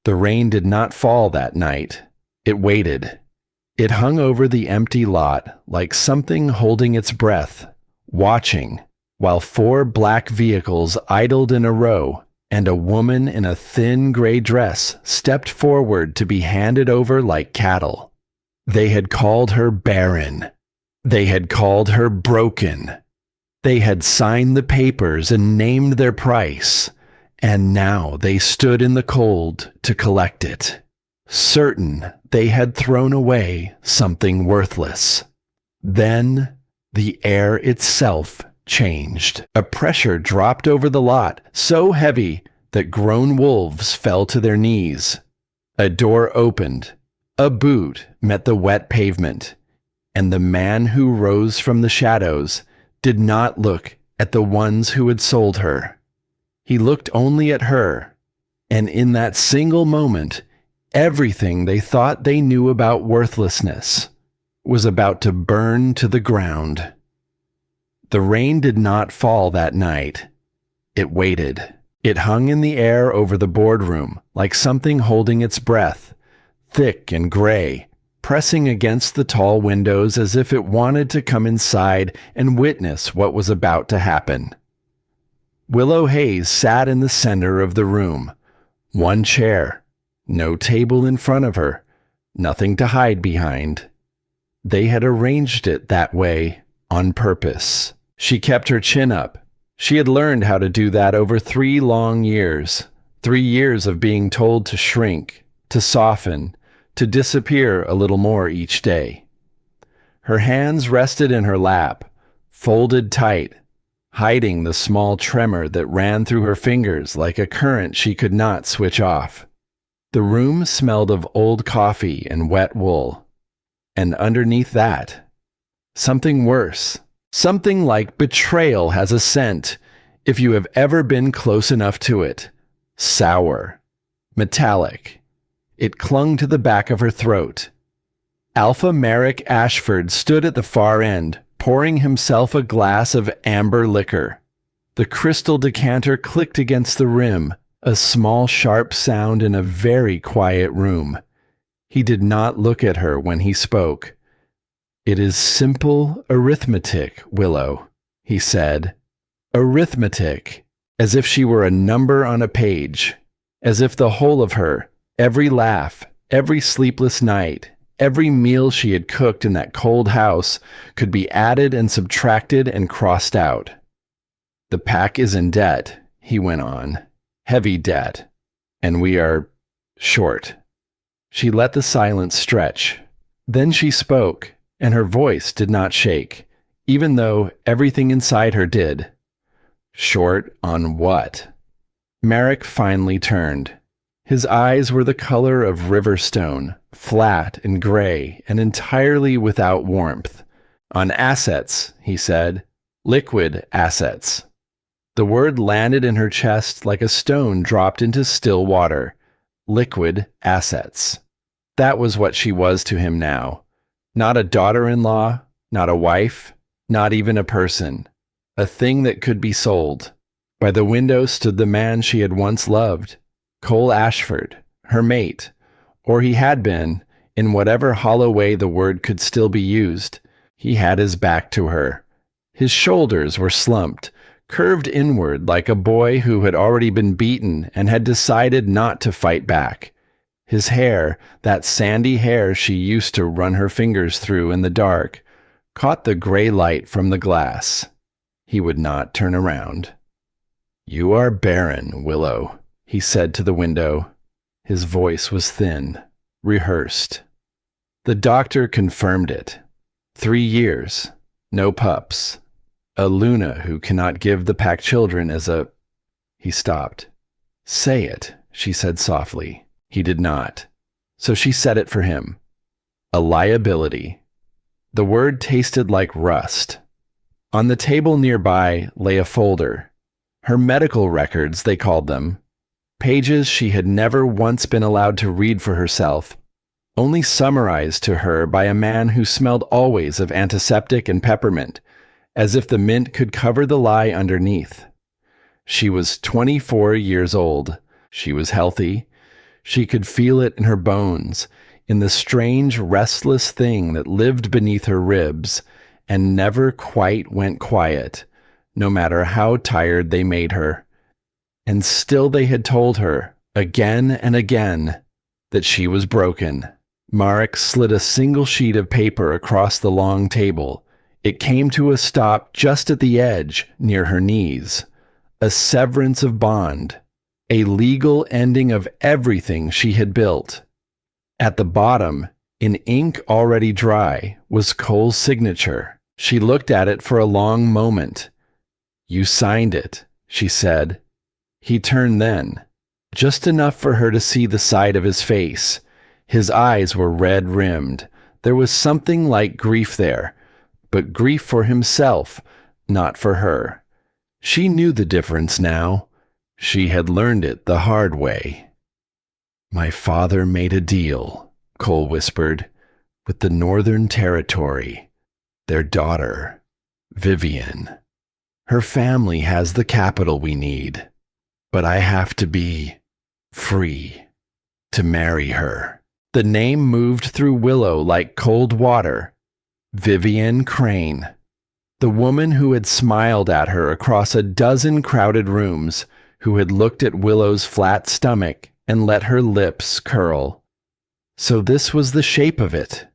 The rain did not fall that night. It waited. It hung over the empty lot like something holding its breath, watching, while 4 black vehicles idled in a row, and a woman in a thin gray dress stepped forward to be handed over like cattle. They had called her Barren. They had called her broken. They had signed the papers and named their price, and now they stood in the cold to collect it, certain they had thrown away something worthless. Then the air itself changed. A pressure dropped over the lot, so heavy that grown wolves fell to their knees. A door opened. A boot met the wet pavement, and the man who rose from the shadows did not look at the ones who had sold her. He looked only at her, and in that single moment, everything they thought they knew about worthlessness was about to burn to the ground. The rain did not fall that night. It waited. It hung in the air over the boardroom like something holding its breath, thick and gray, pressing against the tall windows as if it wanted to come inside and witness what was about to happen. Willow Hayes sat in the center of the room. One chair, no table in front of her, nothing to hide behind. They had arranged it that way on purpose. She kept her chin up. She had learned how to do that over 3 long years. 3 years of being told to shrink, to soften, to disappear a little more each day. Her hands rested in her lap, folded tight, hiding the small tremor that ran through her fingers like a current she could not switch off. The room smelled of old coffee and wet wool. And underneath that, something worse. Something like betrayal has a scent, if you have ever been close enough to it. Sour. Metallic. It clung to the back of her throat. Alpha Merrick Ashford stood at the far end, pouring himself a glass of amber liquor. The crystal decanter clicked against the rim, a small sharp sound in a very quiet room. He did not look at her when he spoke. "It is simple arithmetic, Willow," he said. Arithmetic, as if she were a number on a page, as if the whole of her, every laugh, every sleepless night, every meal she had cooked in that cold house could be added and subtracted and crossed out. "The pack is in debt," he went on. "Heavy debt. And we are short." She let the silence stretch. Then she spoke, and her voice did not shake, even though everything inside her did. "Short on what?" Merrick finally turned. His eyes were the color of river stone, flat and gray and entirely without warmth. "On assets," he said. "Liquid assets." The word landed in her chest like a stone dropped into still water. Liquid assets. That was what she was to him now. Not a daughter-in-law, not a wife, not even a person. A thing that could be sold. By the window stood the man she had once loved, Cole Ashford, her mate, or he had been, in whatever hollow way the word could still be used. He had his back to her. His shoulders were slumped, curved inward like a boy who had already been beaten and had decided not to fight back. His hair, that sandy hair she used to run her fingers through in the dark, caught the gray light from the glass. He would not turn around. "You are barren, Willow," he said to the window. His voice was thin, rehearsed. The doctor confirmed it. 3 years, no pups. A Luna who cannot give the pack children as a... He stopped. "Say it," she said softly. He did not. So she said it for him. A liability. The word tasted like rust. On the table nearby lay a folder. Her medical records, they called them. Pages she had never once been allowed to read for herself, only summarized to her by a man who smelled always of antiseptic and peppermint, as if the mint could cover the lie underneath. She was 24 years old. She was healthy. She could feel it in her bones, in the strange, restless thing that lived beneath her ribs and never quite went quiet, no matter how tired they made her. And still they had told her, again and again, that she was broken. Marek slid a single sheet of paper across the long table. It came to a stop just at the edge, near her knees. A severance of bond. A legal ending of everything she had built. At the bottom, in ink already dry, was Cole's signature. She looked at it for a long moment. "You signed it," she said. He turned then, just enough for her to see the side of his face. His eyes were red-rimmed. There was something like grief there, but grief for himself, not for her. She knew the difference now. She had learned it the hard way. "My father made a deal," Cole whispered, "with the Northern Territory. Their daughter, Vivian. Her family has the capital we need, but I have to be free to marry her." The name moved through Willow like cold water. Vivian Crane. The woman who had smiled at her across a dozen crowded rooms, who had looked at Willow's flat stomach and let her lips curl. So this was the shape of it.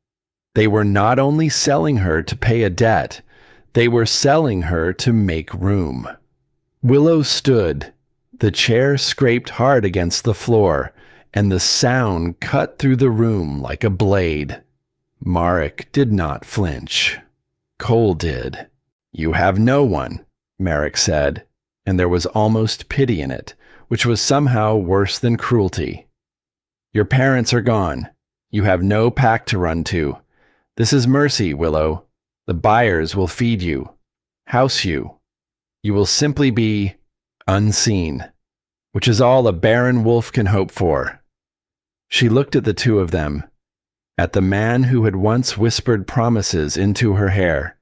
They were not only selling her to pay a debt, they were selling her to make room. Willow stood. The chair scraped hard against the floor, and the sound cut through the room like a blade. Marek did not flinch. Cole did. "You have no one," Marek said, and there was almost pity in it, which was somehow worse than cruelty. "Your parents are gone. You have no pack to run to. This is mercy, Willow. The buyers will feed you, house you. You will simply be unseen, which is all a Barren wolf can hope for." She looked at the two of them, at the man who had once whispered promises into her hair,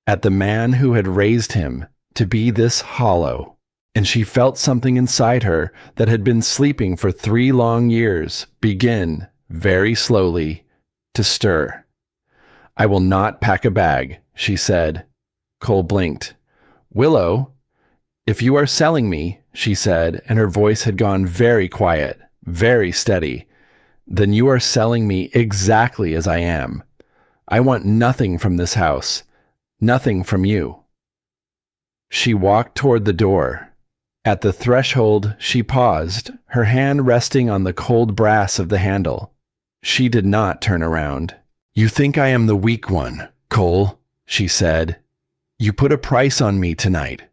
at the man who had raised him to be this hollow, and she felt something inside her that had been sleeping for 3 long years begin, very slowly, to stir. "I will not pack a bag," she said. Cole blinked. "Willow, if you are selling me," she said, and her voice had gone very quiet, very steady, "then you are selling me exactly as I am. I want nothing from this house, nothing from you." She walked toward the door. At the threshold, she paused, her hand resting on the cold brass of the handle. She did not turn around. "You think I am the weak one, Cole," she said. "You put a price on me tonight.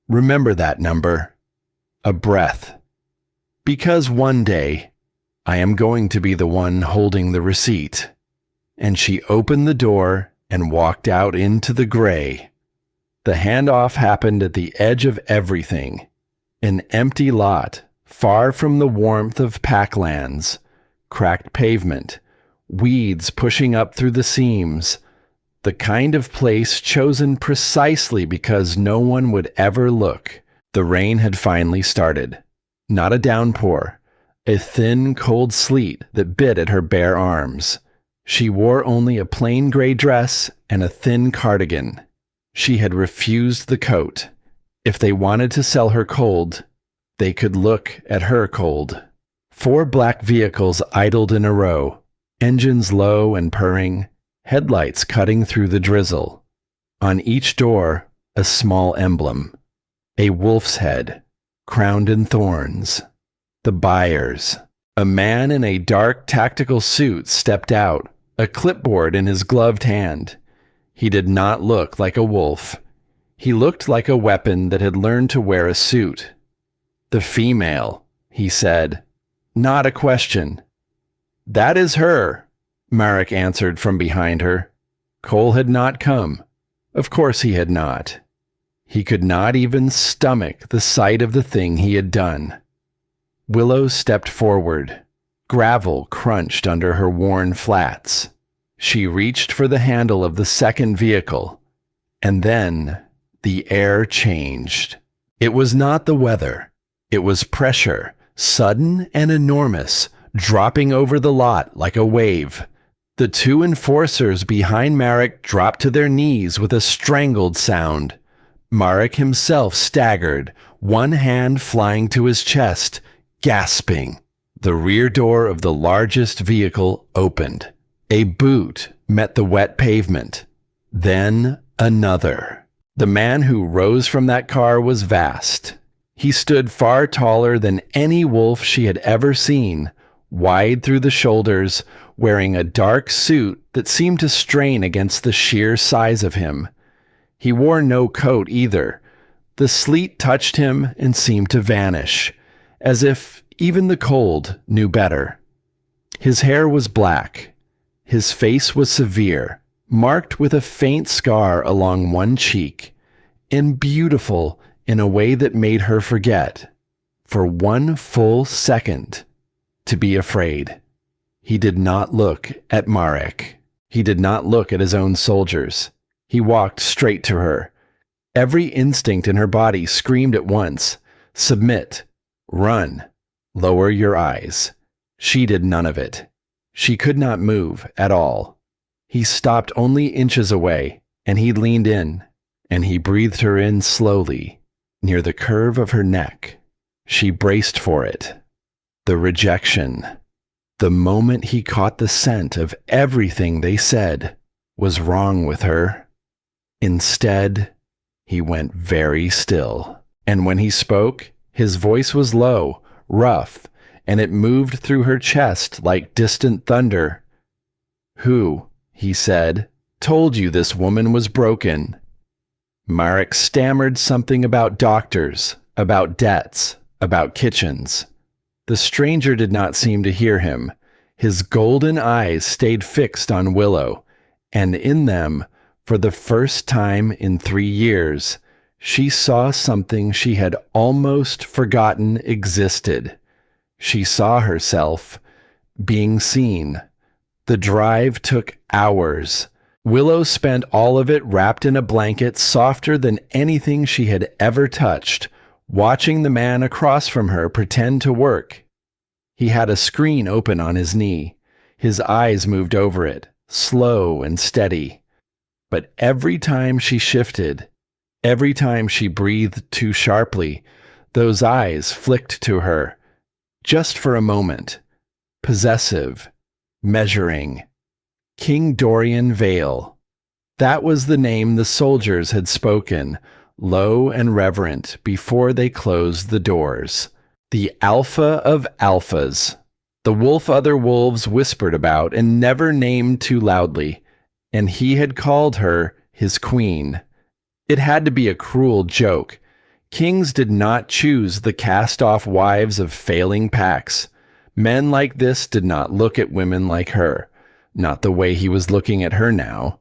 Remember that number." A breath. "Because one day, I am going to be the one holding the receipt." And she opened the door and walked out into the gray. The handoff happened at the edge of everything. An empty lot, far from the warmth of packlands, cracked pavement, weeds pushing up through the seams, the kind of place chosen precisely because no one would ever look. The rain had finally started. Not a downpour, a thin, cold sleet that bit at her bare arms. She wore only a plain gray dress and a thin cardigan. She had refused the coat. If they wanted to sell her cold, they could look at her cold. 4 black vehicles idled in a row, engines low and purring, headlights cutting through the drizzle. On each door, a small emblem. A wolf's head, crowned in thorns. The buyers. A man in a dark tactical suit stepped out, a clipboard in his gloved hand. He did not look like a wolf. He looked like a weapon that had learned to wear a suit. "The female," he said. Not a question. "That is her," Marek answered from behind her. Cole had not come. Of course he had not. He could not even stomach the sight of the thing he had done. Willow stepped forward. Gravel crunched under her worn flats. She reached for the handle of the second vehicle, and then the air changed. It was not the weather. It was pressure, sudden and enormous, dropping over the lot like a wave. The two enforcers behind Marek dropped to their knees with a strangled sound. Marek himself staggered, one hand flying to his chest, gasping. The rear door of the largest vehicle opened. A boot met the wet pavement. Then another. The man who rose from that car was vast. He stood far taller than any wolf she had ever seen, wide through the shoulders, wearing a dark suit that seemed to strain against the sheer size of him. He wore no coat either. The sleet touched him and seemed to vanish, as if even the cold knew better. His hair was black. His face was severe, marked with a faint scar along one cheek, and beautiful in a way that made her forget, for one full second, to be afraid. He did not look at Marek. He did not look at his own soldiers. He walked straight to her. Every instinct in her body screamed at once, "Submit, run, lower your eyes." She did none of it. She could not move at all. He stopped only inches away, and he leaned in, and he breathed her in slowly, near the curve of her neck. She braced for it. The rejection. The moment he caught the scent of everything they said was wrong with her. Instead, he went very still. And when he spoke, his voice was low, rough, and it moved through her chest like distant thunder. "Who," he said, "told you this woman was broken?" Marek stammered something about doctors, about debts, about kitchens. The stranger did not seem to hear him. His golden eyes stayed fixed on Willow, and in them, for the first time in 3 years, she saw something she had almost forgotten existed. She saw herself being seen. The drive took hours. Willow spent all of it wrapped in a blanket softer than anything she had ever touched, watching the man across from her pretend to work. He had a screen open on his knee. His eyes moved over it, slow and steady. But every time she shifted, every time she breathed too sharply, those eyes flicked to her, just for a moment, possessive, measuring. King Dorian Vale. That was the name the soldiers had spoken, low and reverent, before they closed the doors. The Alpha of Alphas. The wolf other wolves whispered about and never named too loudly, and he had called her his queen. It had to be a cruel joke. Kings did not choose the cast-off wives of failing packs. Men like this did not look at women like her, not the way he was looking at her now.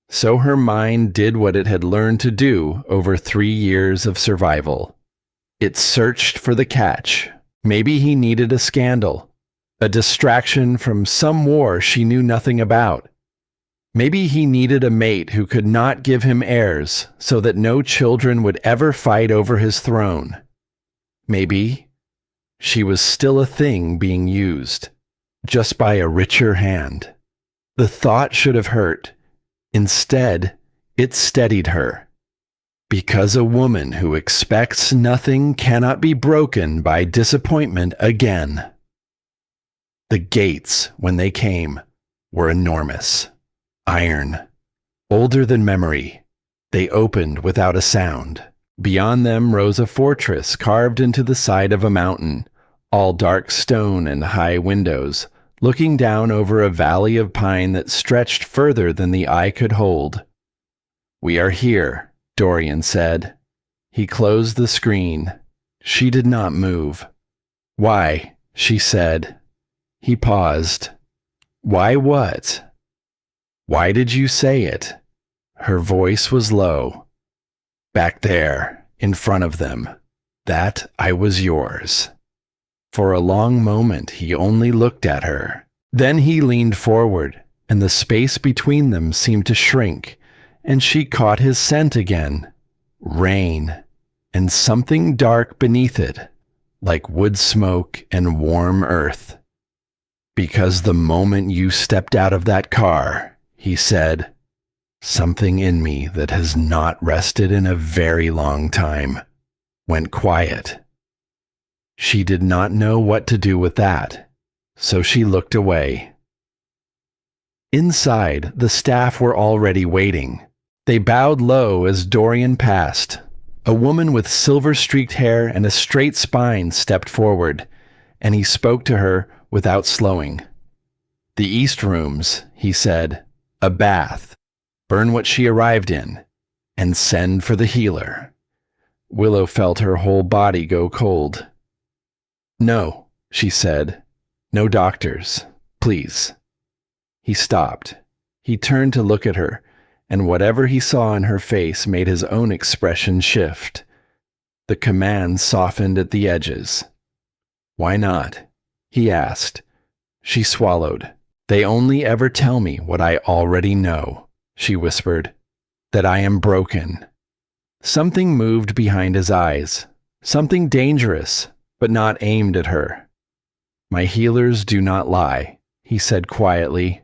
So her mind did what it had learned to do over 3 years of survival. It searched for the catch. Maybe he needed a scandal, a distraction from some war she knew nothing about. Maybe he needed a mate who could not give him heirs so that no children would ever fight over his throne. Maybe she was still a thing being used, just by a richer hand. The thought should have hurt. Instead, it steadied her. Because a woman who expects nothing cannot be broken by disappointment again. The gates, when they came, were enormous. Iron. Older than memory. They opened without a sound. Beyond them rose a fortress carved into the side of a mountain, all dark stone and high windows, looking down over a valley of pine that stretched further than the eye could hold. "We are here," Dorian said. He closed the screen. She did not move. "Why?" she said. He paused. "Why what?" "Why did you say it?" Her voice was low. "Back there, in front of them, that I was yours." For a long moment he only looked at her. Then he leaned forward, and the space between them seemed to shrink, and she caught his scent again. Rain, and something dark beneath it, like wood smoke and warm earth. Because the moment you stepped out of that car, he said, something in me that has not rested in a very long time went quiet. She did not know what to do with that, so she looked away. Inside, the staff were already waiting. They bowed low as Dorian passed. A woman with silver-streaked hair and a straight spine stepped forward, and he spoke to her without slowing. The East Rooms, he said, a bath. Burn what she arrived in, and send for the healer. Willow felt her whole body go cold. No, she said. No doctors, please. He stopped. He turned to look at her, and whatever he saw in her face made his own expression shift. The command softened at the edges. Why not? He asked. She swallowed. They only ever tell me what I already know, she whispered, that I am broken. Something moved behind his eyes, something dangerous, but not aimed at her. My healers do not lie, he said quietly,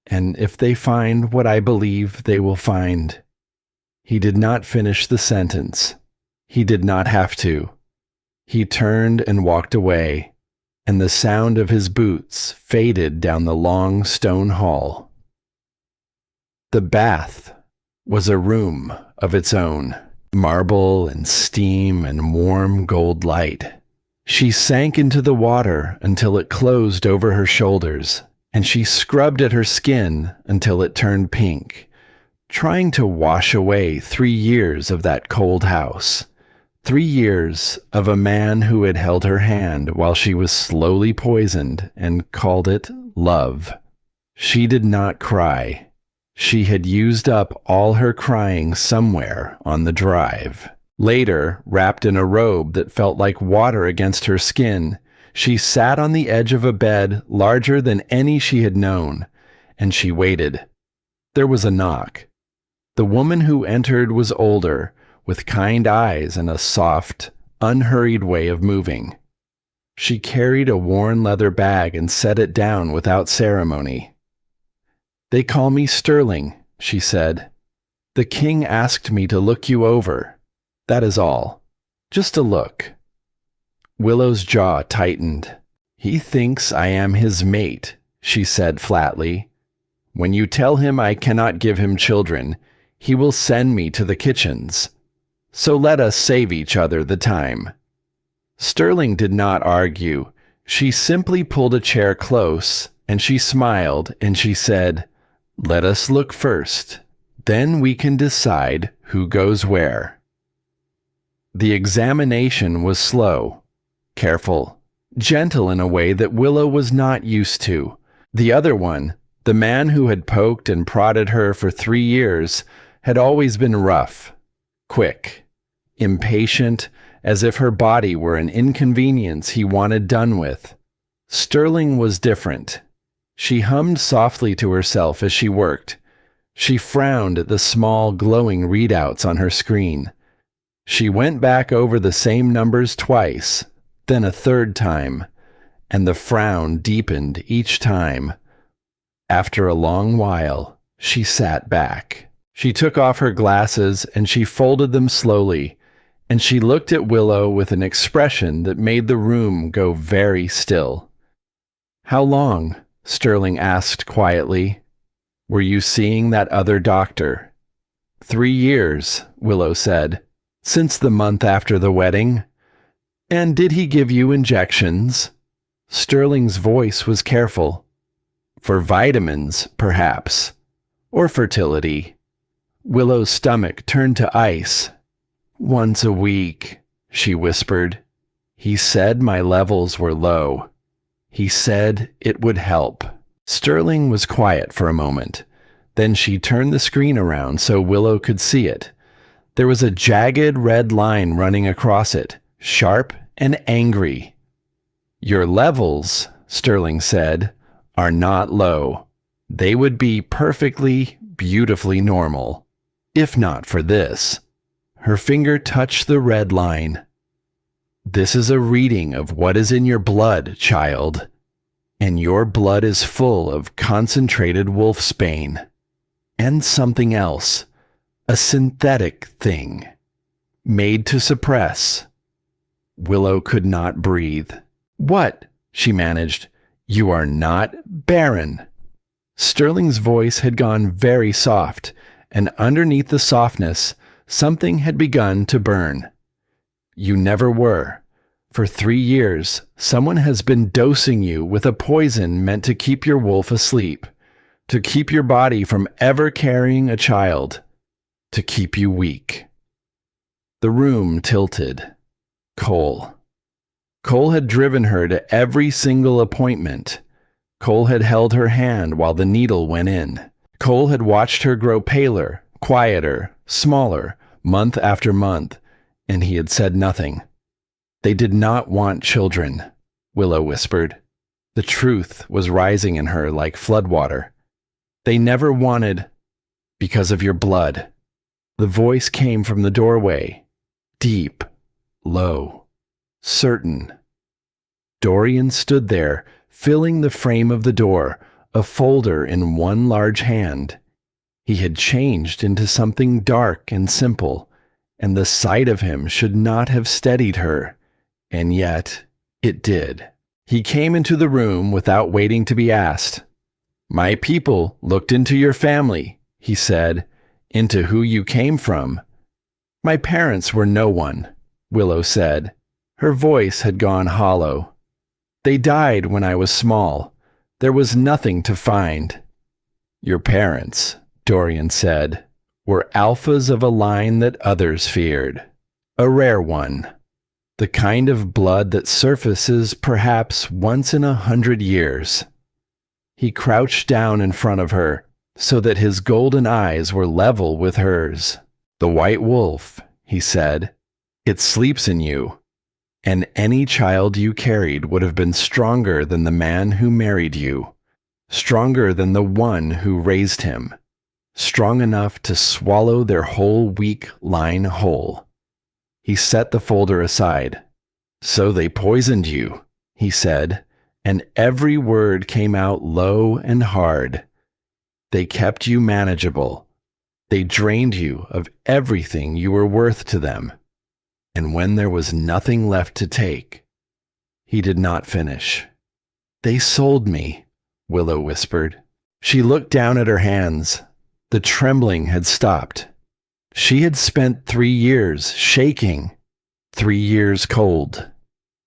and if they find what I believe they will find. He did not finish the sentence. He did not have to. He turned and walked away, and the sound of his boots faded down the long stone hall. The bath was a room of its own, marble and steam and warm gold light. She sank into the water until it closed over her shoulders, and she scrubbed at her skin until it turned pink, trying to wash away 3 years of that cold house. 3 years of a man who had held her hand while she was slowly poisoned and called it love. She did not cry. She had used up all her crying somewhere on the drive. Later, wrapped in a robe that felt like water against her skin, she sat on the edge of a bed larger than any she had known, and she waited. There was a knock. The woman who entered was older, with kind eyes and a soft, unhurried way of moving. She carried a worn leather bag and set it down without ceremony. They call me Sterling, she said. The king asked me to look you over. That is all. Just a look. Willow's jaw tightened. He thinks I am his mate, she said flatly. When you tell him I cannot give him children, he will send me to the kitchens. So let us save each other the time. Sterling did not argue. She simply pulled a chair close, and she smiled, and she said, let us look first. Then we can decide who goes where. The examination was slow, careful, gentle in a way that Willow was not used to. The other one, the man who had poked and prodded her for 3 years, had always been rough, quick, impatient, as if her body were an inconvenience he wanted done with. Sterling was different. She hummed softly to herself as she worked. She frowned at the small, glowing readouts on her screen. She went back over the same numbers twice, then a third time, and the frown deepened each time. After a long while, she sat back. She took off her glasses and she folded them slowly, and she looked at Willow with an expression that made the room go very still. How long? Sterling asked quietly. Were you seeing that other doctor? 3 years, Willow said. Since the month after the wedding. And did he give you injections? Sterling's voice was careful. For vitamins, perhaps. Or fertility. Willow's stomach turned to ice. Once a week, she whispered. He said my levels were low. He said it would help. Sterling was quiet for a moment. Then she turned the screen around so Willow could see it. There was a jagged red line running across it, sharp and angry. Your levels, Sterling said, are not low. They would be perfectly, beautifully normal, if not for this. Her finger touched the red line. This is a reading of what is in your blood, child. and your blood is full of concentrated wolfsbane. And something else, a synthetic thing, made to suppress. Willow could not breathe. What? She managed. You are not Barren. Sterling's voice had gone very soft, and underneath the softness, something had begun to burn. You never were. For 3 years, someone has been dosing you with a poison meant to keep your wolf asleep, to keep your body from ever carrying a child, to keep you weak. The room tilted. Cole. Cole had driven her to every single appointment. Cole had held her hand while the needle went in. Cole had watched her grow paler, quieter, smaller, month after month, and he had said nothing. They did not want children, Willow whispered. The truth was rising in her like floodwater. They never wanted, because of your blood. The voice came from the doorway, deep, low, certain. Dorian stood there, filling the frame of the door, a folder in one large hand. He had changed into something dark and simple, and the sight of him should not have steadied her, and yet it did. He came into the room without waiting to be asked. My people looked into your family, he said, into who you came from. My parents were no one, Willow said. Her voice had gone hollow. They died when I was small. There was nothing to find. Your parents, Dorian said, were alphas of a line that others feared. A rare one. The kind of blood that surfaces perhaps once in 100 years. He crouched down in front of her, so that his golden eyes were level with hers. The white wolf, he said, it sleeps in you, and any child you carried would have been stronger than the man who married you, stronger than the one who raised him, strong enough to swallow their whole weak line whole. He set the folder aside. So they poisoned you, he said, and every word came out low and hard. They kept you manageable. They drained you of everything you were worth to them. And when there was nothing left to take, he did not finish. They sold me, Willow whispered. She looked down at her hands. The trembling had stopped. She had spent 3 years shaking, 3 years cold,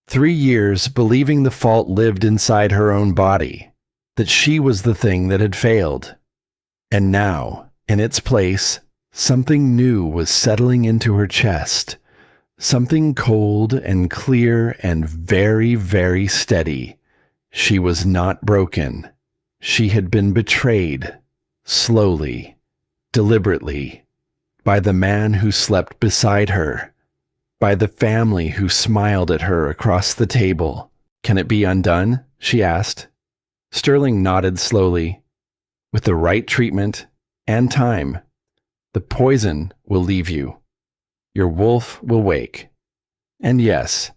3 years believing the fault lived inside her own body, that she was the thing that had failed. And now, in its place, something new was settling into her chest, something cold and clear and very, very steady. She was not broken. She had been betrayed, slowly, deliberately, by the man who slept beside her, by the family who smiled at her across the table. Can it be undone? She asked. Sterling nodded slowly. With the right treatment and time, the poison will leave you. Your wolf will wake. And yes,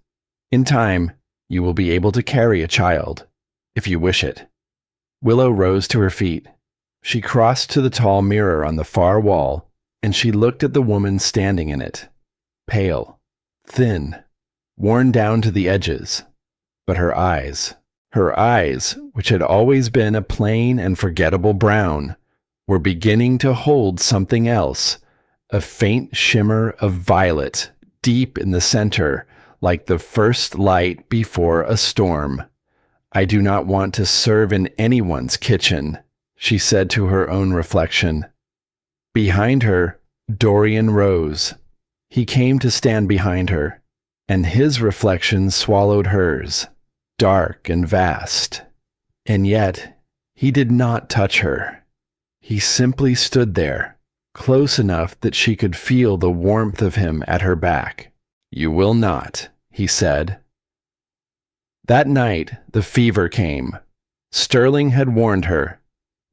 in time, you will be able to carry a child, if you wish it. Willow rose to her feet. She crossed to the tall mirror on the far wall, and she looked at the woman standing in it, pale, thin, worn down to the edges. But her eyes, which had always been a plain and forgettable brown, were beginning to hold something else, a faint shimmer of violet deep in the center, like the first light before a storm. I do not want to serve in anyone's kitchen, she said to her own reflection. Behind her, Dorian rose. He came to stand behind her, and his reflection swallowed hers, dark and vast. And yet, he did not touch her. He simply stood there, close enough that she could feel the warmth of him at her back. You will not, he said. That night, the fever came. Sterling had warned her.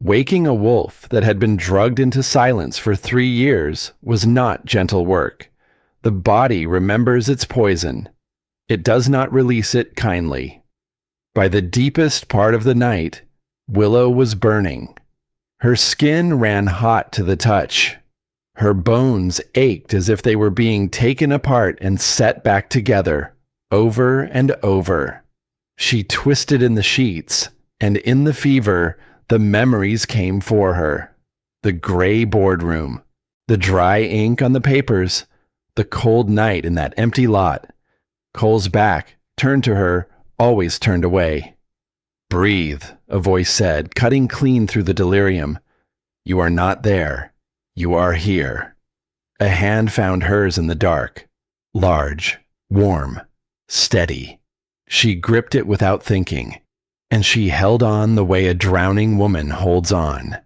Waking a wolf that had been drugged into silence for 3 years was not gentle work. The body remembers its poison. It does not release it kindly. By the deepest part of the night, Willow was burning. Her skin ran hot to the touch. Her bones ached as if they were being taken apart and set back together, over and over. She twisted in the sheets, and in the fever, the memories came for her. The gray boardroom, the dry ink on the papers, the cold night in that empty lot. Cole's back, turned to her, always turned away. "Breathe," a voice said, cutting clean through the delirium. "You are not there. You are here." A hand found hers in the dark. Large, warm, steady. She gripped it without thinking, and she held on the way a drowning woman holds on,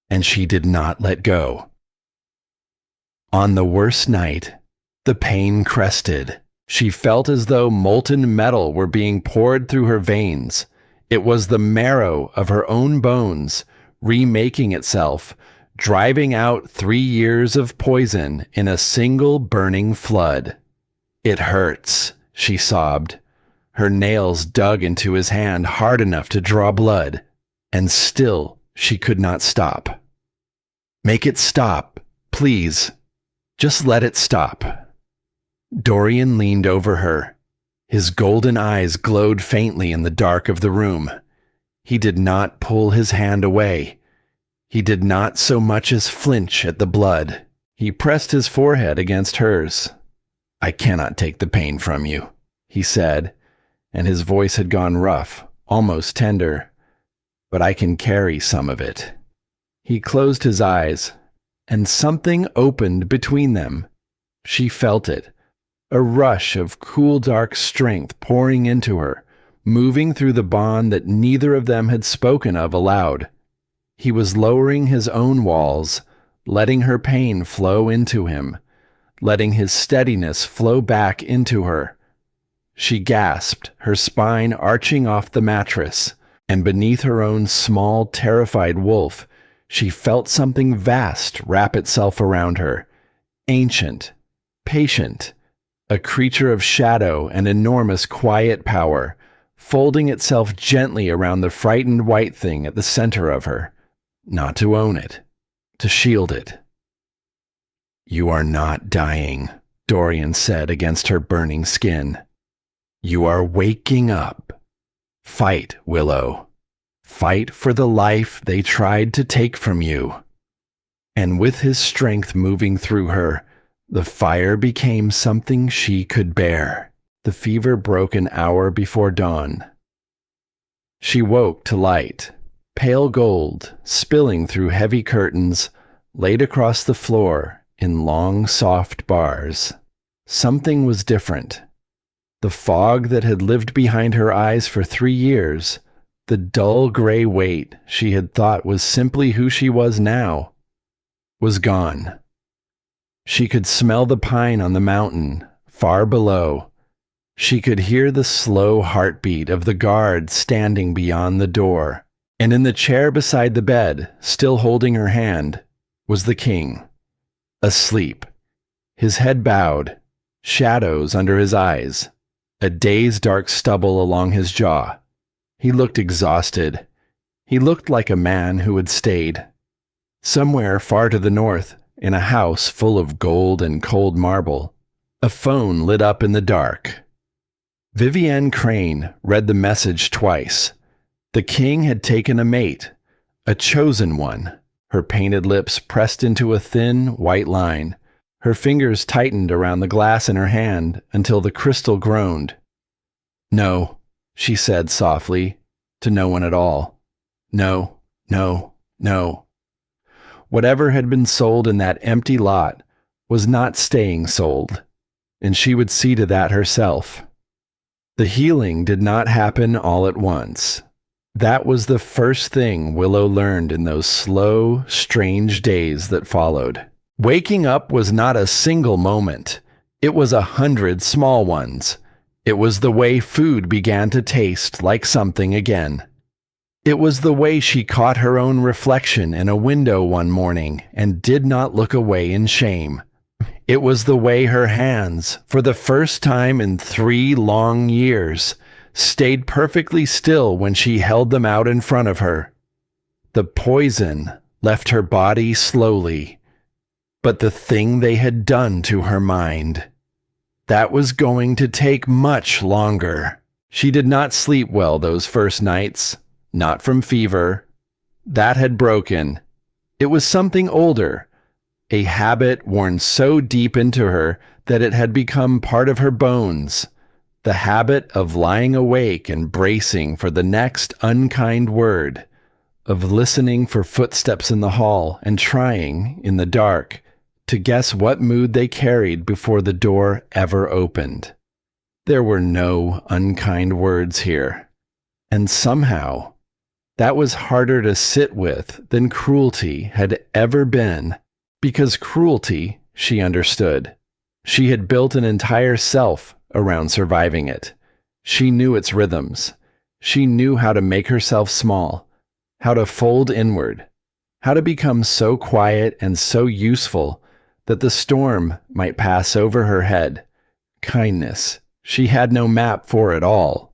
and she did not let go. On the worst night, the pain crested. She felt as though molten metal were being poured through her veins. It was the marrow of her own bones, remaking itself, driving out 3 years of poison in a single burning flood. "It hurts," she sobbed. Her nails dug into his hand hard enough to draw blood, and still she could not stop. "Make it stop, please. Just let it stop." Dorian leaned over her. His golden eyes glowed faintly in the dark of the room. He did not pull his hand away. He did not so much as flinch at the blood. He pressed his forehead against hers. "I cannot take the pain from you," he said, and his voice had gone rough, almost tender. "But I can carry some of it." He closed his eyes, and something opened between them. She felt it. A rush of cool, dark strength pouring into her, moving through the bond that neither of them had spoken of aloud. He was lowering his own walls, letting her pain flow into him, letting his steadiness flow back into her. She gasped, her spine arching off the mattress, and beneath her own small, terrified wolf, she felt something vast wrap itself around her, ancient, patient, a creature of shadow and enormous quiet power, folding itself gently around the frightened white thing at the center of her, not to own it, to shield it. "You are not dying," Dorian said against her burning skin. "You are waking up. Fight, Willow. Fight for the life they tried to take from you." And with his strength moving through her, the fire became something she could bear. The fever broke an hour before dawn. She woke to light, pale gold, spilling through heavy curtains, laid across the floor in long, soft bars. Something was different. The fog that had lived behind her eyes for 3 years, the dull gray weight she had thought was simply who she was now, was gone. She could smell the pine on the mountain, far below. She could hear the slow heartbeat of the guard standing beyond the door. And in the chair beside the bed, still holding her hand, was the king, asleep, his head bowed, shadows under his eyes, a day's dark stubble along his jaw. He looked exhausted. He looked like a man who had stayed. Somewhere far to the north, in a house full of gold and cold marble, a phone lit up in the dark. Vivienne Crane read the message twice. The king had taken a mate, a chosen one. Her painted lips pressed into a thin, white line. Her fingers tightened around the glass in her hand until the crystal groaned. "No," she said softly, to no one at all. "No, no, no." Whatever had been sold in that empty lot was not staying sold, and she would see to that herself. The healing did not happen all at once. That was the first thing Willow learned in those slow, strange days that followed. Waking up was not a single moment. It was 100 small ones. It was the way food began to taste like something again. It was the way she caught her own reflection in a window one morning and did not look away in shame. It was the way her hands, for the first time in 3 long years, stayed perfectly still when she held them out in front of her. The poison left her body slowly, but the thing they had done to her mind, that was going to take much longer. She did not sleep well those first nights, not from fever. That had broken. It was something older, a habit worn so deep into her that it had become part of her bones. The habit of lying awake and bracing for the next unkind word, of listening for footsteps in the hall and trying, in the dark, to guess what mood they carried before the door ever opened. There were no unkind words here, and somehow that was harder to sit with than cruelty had ever been, because cruelty, she understood. She had built an entire self around surviving it. She knew its rhythms. She knew how to make herself small, how to fold inward, how to become so quiet and so useful that the storm might pass over her head. Kindness, she had no map for it all.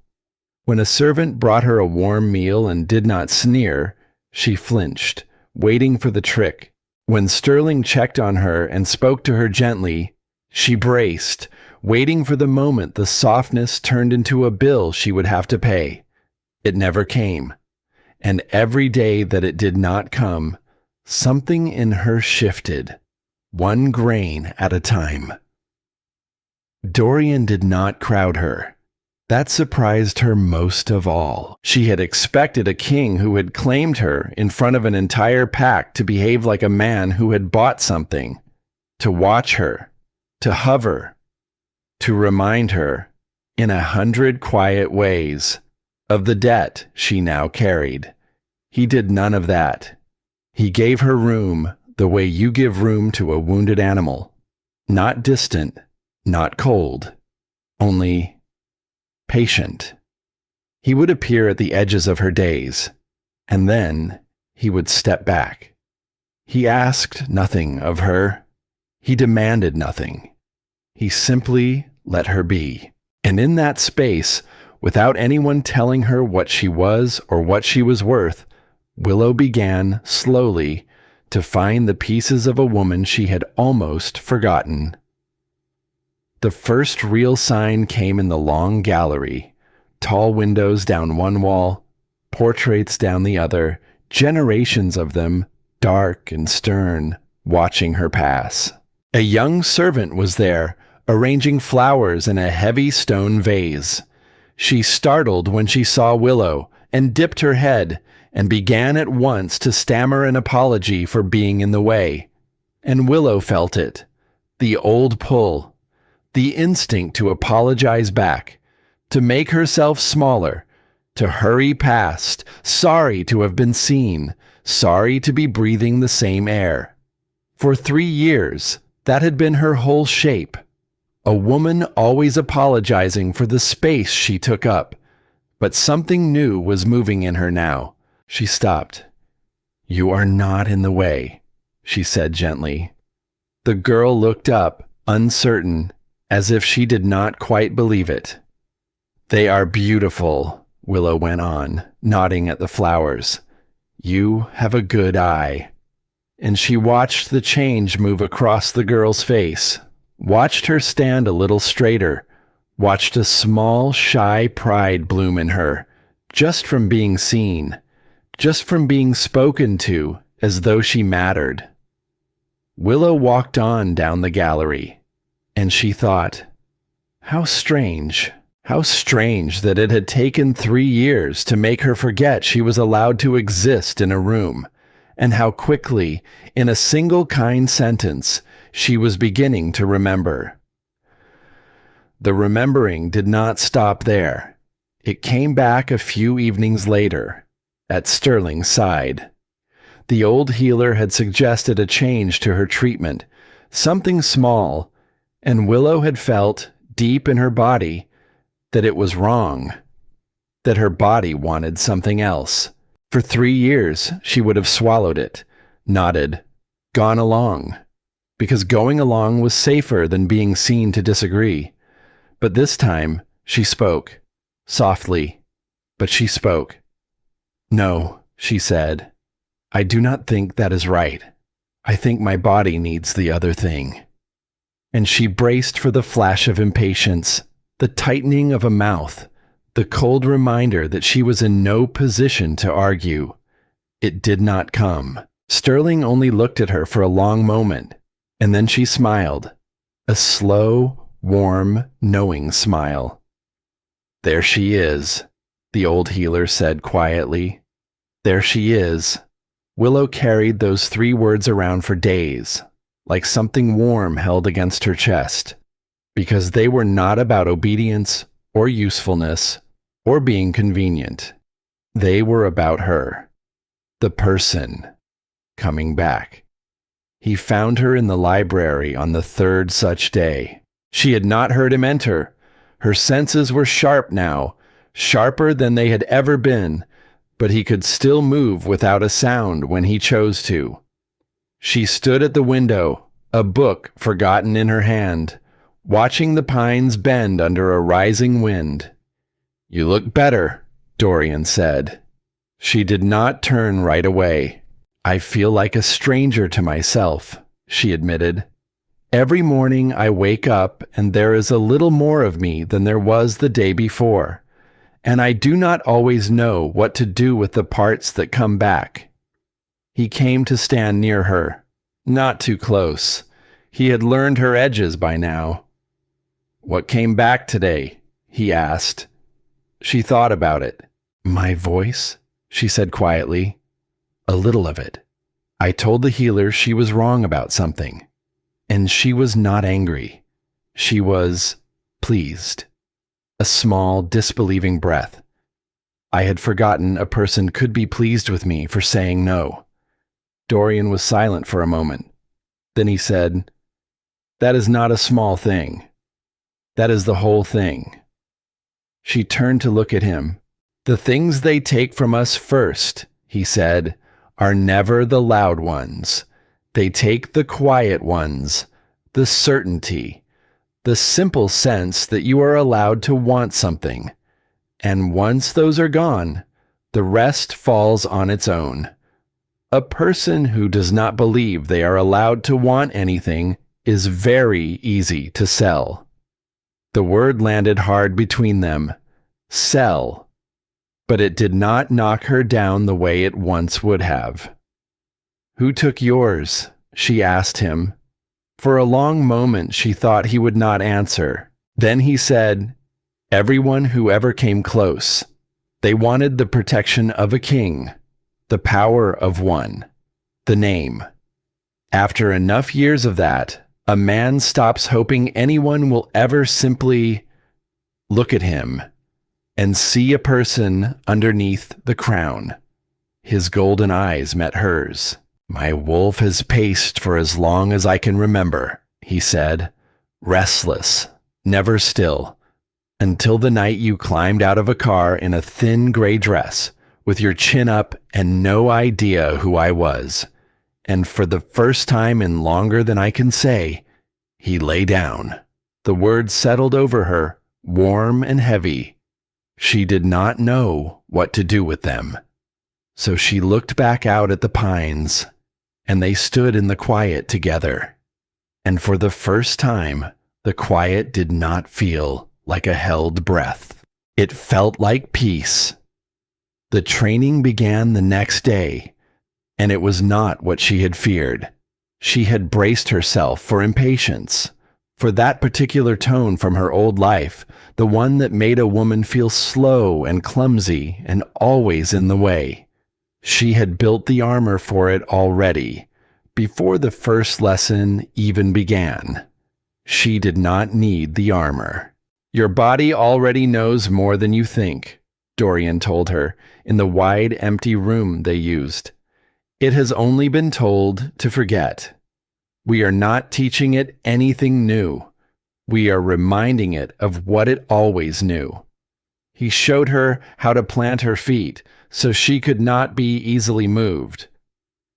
When a servant brought her a warm meal and did not sneer, she flinched, waiting for the trick. When Sterling checked on her and spoke to her gently, she braced, waiting for the moment the softness turned into a bill she would have to pay. It never came, and every day that it did not come, something in her shifted, one grain at a time. Dorian did not crowd her. That surprised her most of all. She had expected a king who had claimed her in front of an entire pack to behave like a man who had bought something, to watch her, to hover, to remind her, in 100 quiet ways, of the debt she now carried. He did none of that. He gave her room the way you give room to a wounded animal. Not distant, not cold, only patient. He would appear at the edges of her days, and then he would step back. He asked nothing of her. He demanded nothing. He simply let her be. And in that space, without anyone telling her what she was or what she was worth, Willow began, slowly, to find the pieces of a woman she had almost forgotten. The first real sign came in the long gallery. Tall windows down one wall, portraits down the other, generations of them, dark and stern, watching her pass. A young servant was there, arranging flowers in a heavy stone vase. She startled when she saw Willow and dipped her head and began at once to stammer an apology for being in the way. And Willow felt it, the old pull, the instinct to apologize back, to make herself smaller, to hurry past, sorry to have been seen, sorry to be breathing the same air. For 3 years, that had been her whole shape. A woman always apologizing for the space she took up. But something new was moving in her now. She stopped. "You are not in the way," she said gently. The girl looked up, uncertain, as if she did not quite believe it. "They are beautiful," Willow went on, nodding at the flowers. "You have a good eye." And she watched the change move across the girl's face, watched her stand a little straighter, watched a small, shy pride bloom in her, just from being seen, just from being spoken to as though she mattered. Willow walked on down the gallery, and she thought, how strange that it had taken 3 years to make her forget she was allowed to exist in a room, and how quickly, in a single kind sentence, she was beginning to remember. The remembering did not stop there. It came back a few evenings later, at Sterling's side. The old healer had suggested a change to her treatment, something small, and Willow had felt, deep in her body, that it was wrong, that her body wanted something else. For 3 years, she would have swallowed it, nodded, gone along, because going along was safer than being seen to disagree. But this time, she spoke softly, but she spoke. "No," she said. "I do not think that is right. I think my body needs the other thing." And she braced for the flash of impatience, the tightening of a mouth, the cold reminder that she was in no position to argue. It did not come. Sterling only looked at her for a long moment, and then she smiled, a slow, warm, knowing smile. "There she is," the old healer said quietly. "There she is." Willow carried those 3 words around for days, like something warm held against her chest, because they were not about obedience or usefulness or being convenient. They were about her, the person, coming back. He found her in the library on the 3rd such day. She had not heard him enter. Her senses were sharp now, sharper than they had ever been, but he could still move without a sound when he chose to. She stood at the window, a book forgotten in her hand, watching the pines bend under a rising wind. "You look better," Dorian said. She did not turn right away. "I feel like a stranger to myself," she admitted. "Every morning I wake up and there is a little more of me than there was the day before, and I do not always know what to do with the parts that come back." He came to stand near her, not too close. He had learned her edges by now. "What came back today?" he asked. She thought about it. "My voice," she said quietly. "A little of it. I told the healer she was wrong about something. And she was not angry. She was pleased." A small, disbelieving breath. "I had forgotten a person could be pleased with me for saying no." Dorian was silent for a moment. Then he said, "That is not a small thing. That is the whole thing." She turned to look at him. "The things they take from us first," he said, "are never the loud ones. They take the quiet ones, the certainty, the simple sense that you are allowed to want something. And once those are gone, the rest falls on its own. A person who does not believe they are allowed to want anything is very easy to sell." The word landed hard between them. Sell. But it did not knock her down the way it once would have. "Who took yours?" she asked him. For a long moment she thought he would not answer. Then he said, "Everyone who ever came close. They wanted the protection of a king, the power of one, the name. After enough years of that, a man stops hoping anyone will ever simply look at him and see a person underneath the crown." His golden eyes met hers. "My wolf has paced for as long as I can remember," he said, "restless, never still, until the night you climbed out of a car in a thin gray dress, with your chin up and no idea who I was. And for the first time in longer than I can say, he lay down." The words settled over her, warm and heavy. She did not know what to do with them. So she looked back out at the pines, and they stood in the quiet together. And for the first time, the quiet did not feel like a held breath. It felt like peace. The training began the next day, and it was not what she had feared. She had braced herself for impatience, for that particular tone from her old life, the one that made a woman feel slow and clumsy and always in the way. She had built the armor for it already, before the first lesson even began. She did not need the armor. "Your body already knows more than you think," Dorian told her in the wide, empty room they used. "It has only been told to forget. We are not teaching it anything new. We are reminding it of what it always knew." He showed her how to plant her feet so she could not be easily moved.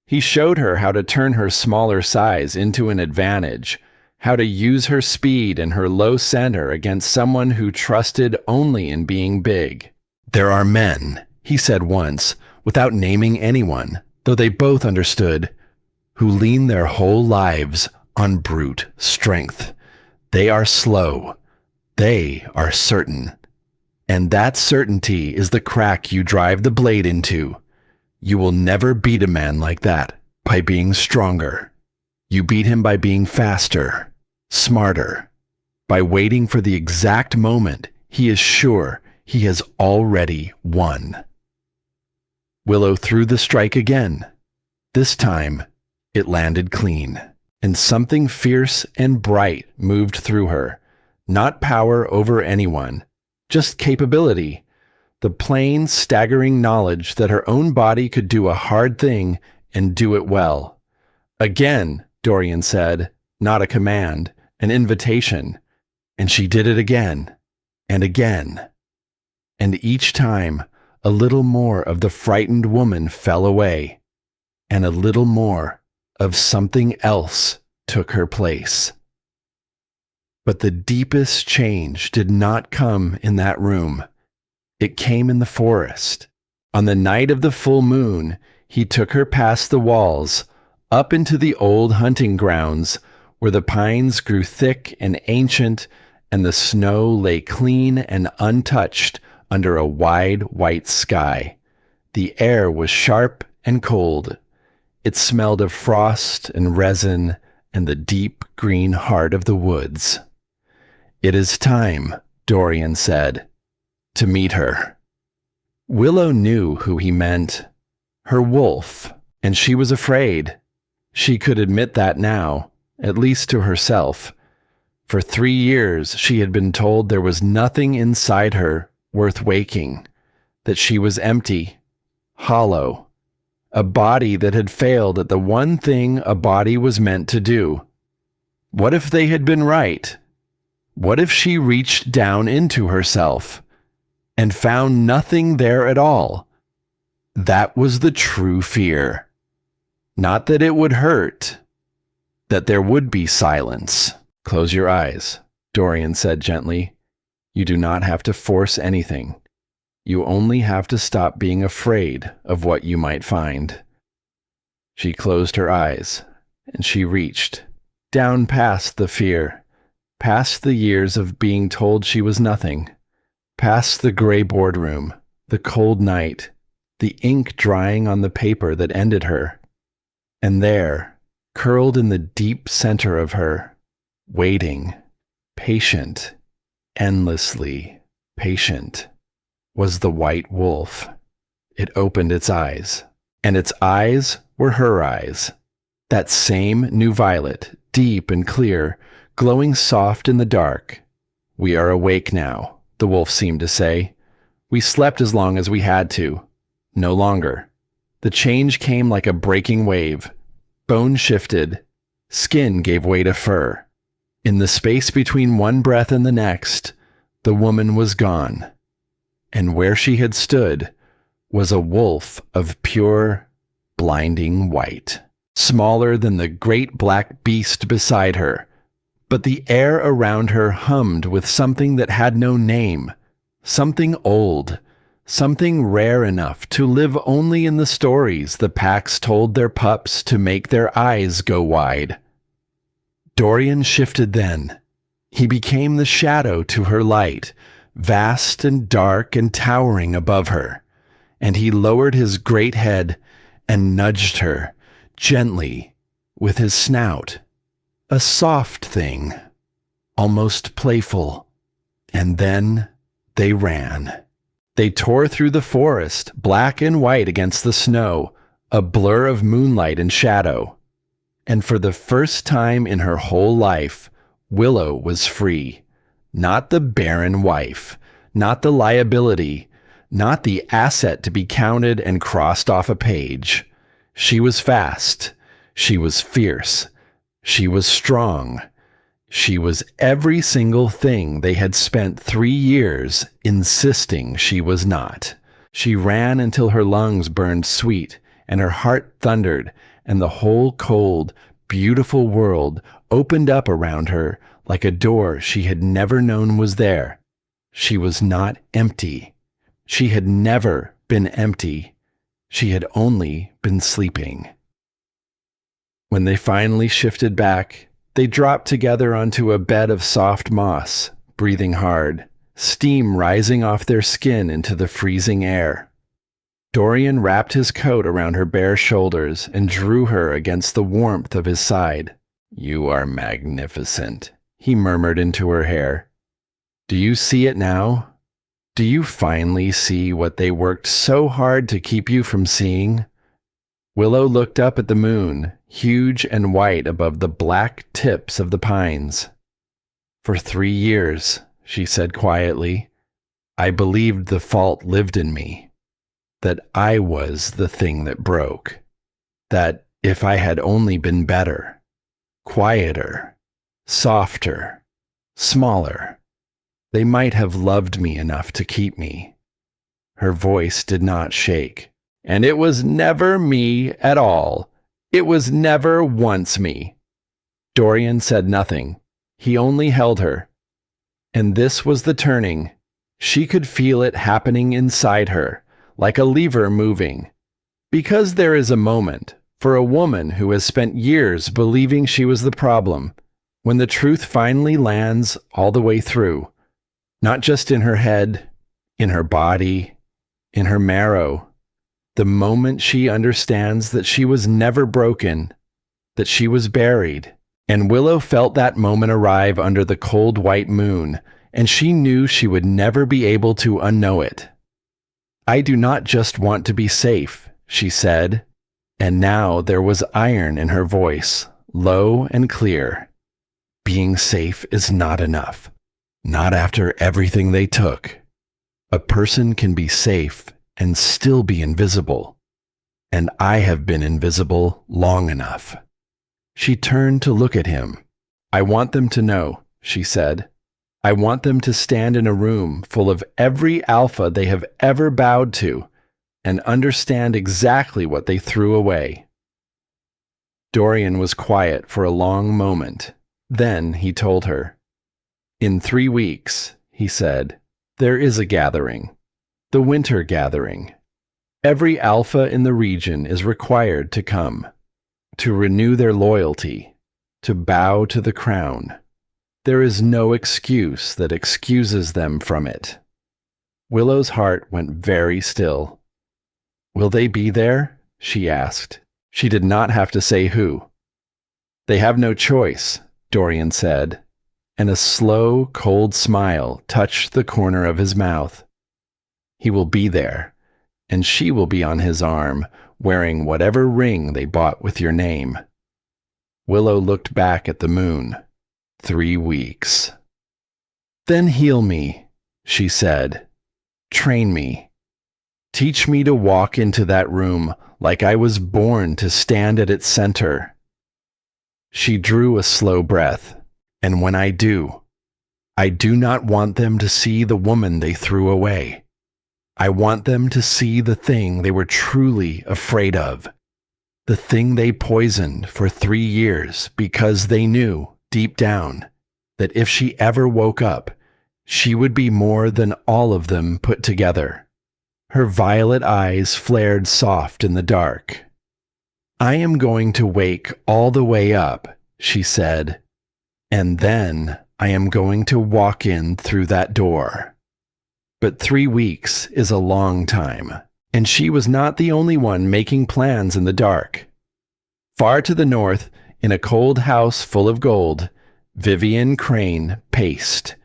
He showed her how to turn her smaller size into an advantage, how to use her speed and her low center against someone who trusted only in being big. "There are men," he said once, without naming anyone, though they both understood, "who lean their whole lives on brute strength. They are slow. They are certain. And that certainty is the crack you drive the blade into. You will never beat a man like that by being stronger. You beat him by being faster, smarter, by waiting for the exact moment he is sure he has already won." Willow threw the strike again. This time, it landed clean, and something fierce and bright moved through her. Not power over anyone, just capability. The plain, staggering knowledge that her own body could do a hard thing and do it well. "Again," Dorian said, not a command, an invitation. And she did it again, and again. And each time, a little more of the frightened woman fell away, and a little more of something else took her place. But the deepest change did not come in that room. It came in the forest. On the night of the full moon, he took her past the walls, up into the old hunting grounds, where the pines grew thick and ancient, and the snow lay clean and untouched under a wide white sky. The air was sharp and cold. It smelled of frost and resin and the deep green heart of the woods. "It is time," Dorian said, "to meet her." Willow knew who he meant. Her wolf, and she was afraid. She could admit that now, at least to herself. For 3 years she had been told there was nothing inside her worth waking, that she was empty, hollow, a body that had failed at the one thing a body was meant to do. What if they had been right? What if she reached down into herself and found nothing there at all? That was the true fear. Not that it would hurt, that there would be silence. "Close your eyes," Dorian said gently. "You do not have to force anything. You only have to stop being afraid of what you might find." She closed her eyes, and she reached down past the fear, past the years of being told she was nothing, past the gray boardroom, the cold night, the ink drying on the paper that ended her. And there, curled in the deep center of her, waiting, patient, endlessly patient, was the white wolf. It opened its eyes, and its eyes were her eyes. That same new violet, deep and clear, glowing soft in the dark. "We are awake now," the wolf seemed to say. "We slept as long as we had to. No longer." The change came like a breaking wave. Bone shifted. Skin gave way to fur. In the space between one breath and the next, the woman was gone. And where she had stood was a wolf of pure, blinding white, smaller than the great black beast beside her. But the air around her hummed with something that had no name, something old, something rare enough to live only in the stories the packs told their pups to make their eyes go wide. Dorian shifted then. He became the shadow to her light, vast and dark and towering above her, and he lowered his great head and nudged her, gently, with his snout. A soft thing, almost playful. And then they ran. They tore through the forest, black and white against the snow, a blur of moonlight and shadow. And for the first time in her whole life, Willow was free. Not the barren wife, not the liability, not the asset to be counted and crossed off a page. She was fast. She was fierce. She was strong. She was every single thing they had spent 3 years insisting she was not. She ran until her lungs burned sweet and her heart thundered, and the whole cold, beautiful world opened up around her like a door she had never known was there. She was not empty. She had never been empty. She had only been sleeping. When they finally shifted back, they dropped together onto a bed of soft moss, breathing hard, steam rising off their skin into the freezing air. Dorian wrapped his coat around her bare shoulders and drew her against the warmth of his side. "You are magnificent," he murmured into her hair. "Do you see it now? Do you finally see what they worked so hard to keep you from seeing?" Willow looked up at the moon, huge and white above the black tips of the pines. "For 3 years," she said quietly, "I believed the fault lived in me, that I was the thing that broke, that if I had only been better, quieter, softer, smaller, they might have loved me enough to keep me." Her voice did not shake. "And it was never me at all. It was never once me." Dorian said nothing. He only held her. And this was the turning. She could feel it happening inside her, like a lever moving. Because there is a moment, for a woman who has spent years believing she was the problem, when the truth finally lands all the way through, not just in her head, in her body, in her marrow. The moment she understands that she was never broken, that she was buried. And Willow felt that moment arrive under the cold white moon, and she knew she would never be able to unknow it. "I do not just want to be safe," she said, and now there was iron in her voice, low and clear. "Being safe is not enough. Not after everything they took. A person can be safe and still be invisible. And I have been invisible long enough." She turned to look at him. "I want them to know," she said. "I want them to stand in a room full of every alpha they have ever bowed to and understand exactly what they threw away." Dorian was quiet for a long moment. Then he told her. "In 3 weeks," he said, "there is a gathering. The winter gathering. Every alpha in the region is required to come, to renew their loyalty, to bow to the crown. There is no excuse that excuses them from it." Willow's heart went very still. "Will they be there?" she asked. She did not have to say who. "They have no choice," Dorian said, and a slow, cold smile touched the corner of his mouth. "He will be there, and she will be on his arm, wearing whatever ring they bought with your name." Willow looked back at the moon. 3 weeks. "Then heal me," she said. "Train me. Teach me to walk into that room like I was born to stand at its center." She drew a slow breath. "And when I do not want them to see the woman they threw away. I want them to see the thing they were truly afraid of, the thing they poisoned for 3 years because they knew, deep down, that if she ever woke up, she would be more than all of them put together." Her violet eyes flared soft in the dark. "I am going to wake all the way up," she said, "and then I am going to walk in through that door." But 3 weeks is a long time, and she was not the only one making plans in the dark. Far to the north, in a cold house full of gold, Vivian Crane paced.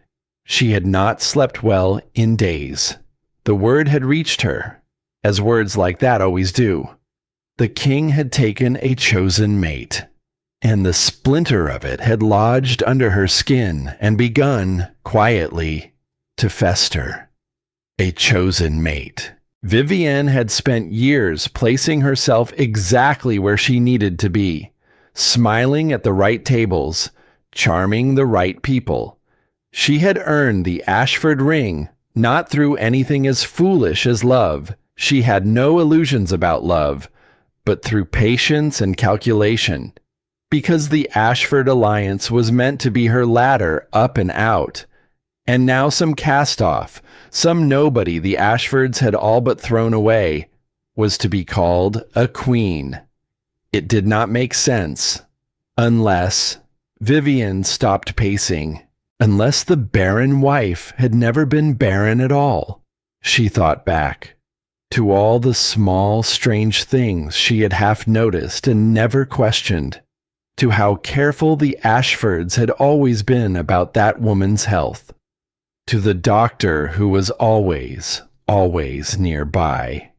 She had not slept well in days. The word had reached her, as words like that always do. The king had taken a chosen mate, and the splinter of it had lodged under her skin and begun, quietly, to fester. A chosen mate. Vivienne had spent years placing herself exactly where she needed to be, smiling at the right tables, charming the right people. She had earned the Ashford ring, not through anything as foolish as love. She had no illusions about love, but through patience and calculation. Because the Ashford alliance was meant to be her ladder up and out. And now some cast-off, some nobody the Ashfords had all but thrown away, was to be called a queen. It did not make sense. Unless Vivian stopped pacing. Unless the barren wife had never been barren at all. She thought back to all the small, strange things she had half noticed and never questioned, to how careful the Ashfords had always been about that woman's health, to the doctor who was always, always nearby,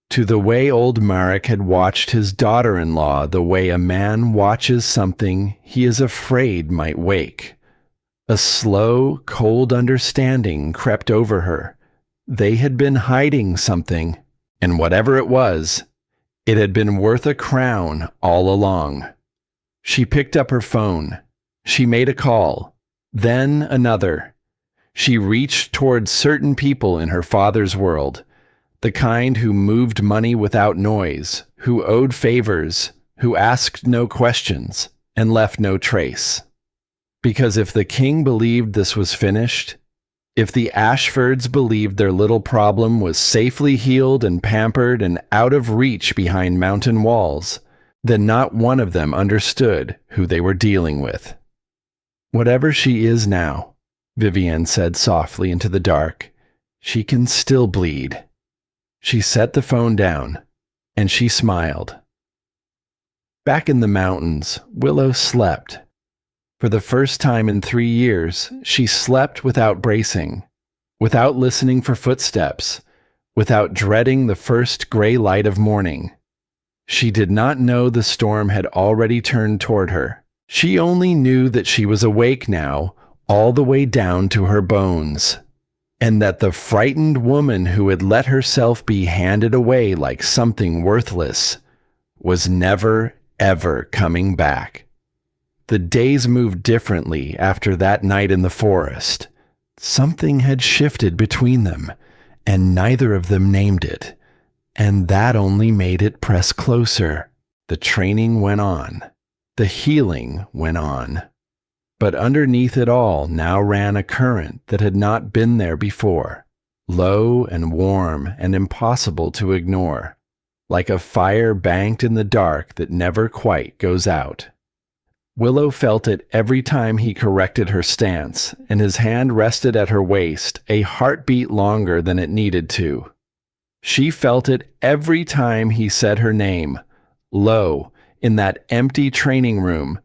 to the way old Marek had watched his daughter-in-law the way a man watches something he is afraid might wake. A slow, cold understanding crept over her. They had been hiding something, and whatever it was, it had been worth a crown all along. She picked up her phone. She made a call, then another. She reached towards certain people in her father's world, the kind who moved money without noise, who owed favors, who asked no questions, and left no trace. Because if the king believed this was finished, if the Ashfords believed their little problem was safely healed and pampered and out of reach behind mountain walls, then not one of them understood who they were dealing with. Whatever she is now, Vivian said softly into the dark, she can still bleed. She set the phone down, and she smiled. Back in the mountains, Willow slept. For the first time in 3 years, she slept without bracing, without listening for footsteps, without dreading the first gray light of morning. She did not know the storm had already turned toward her. She only knew that she was awake now, all the way down to her bones, and that the frightened woman who had let herself be handed away like something worthless was never, ever coming back. The days moved differently after that night in the forest. Something had shifted between them, and neither of them named it, and that only made it press closer. The training went on. The healing went on. But underneath it all now ran a current that had not been there before, low and warm and impossible to ignore, like a fire banked in the dark that never quite goes out. Willow felt it every time he corrected her stance, and his hand rested at her waist a heartbeat longer than it needed to. She felt it every time he said her name, low, in that empty training room,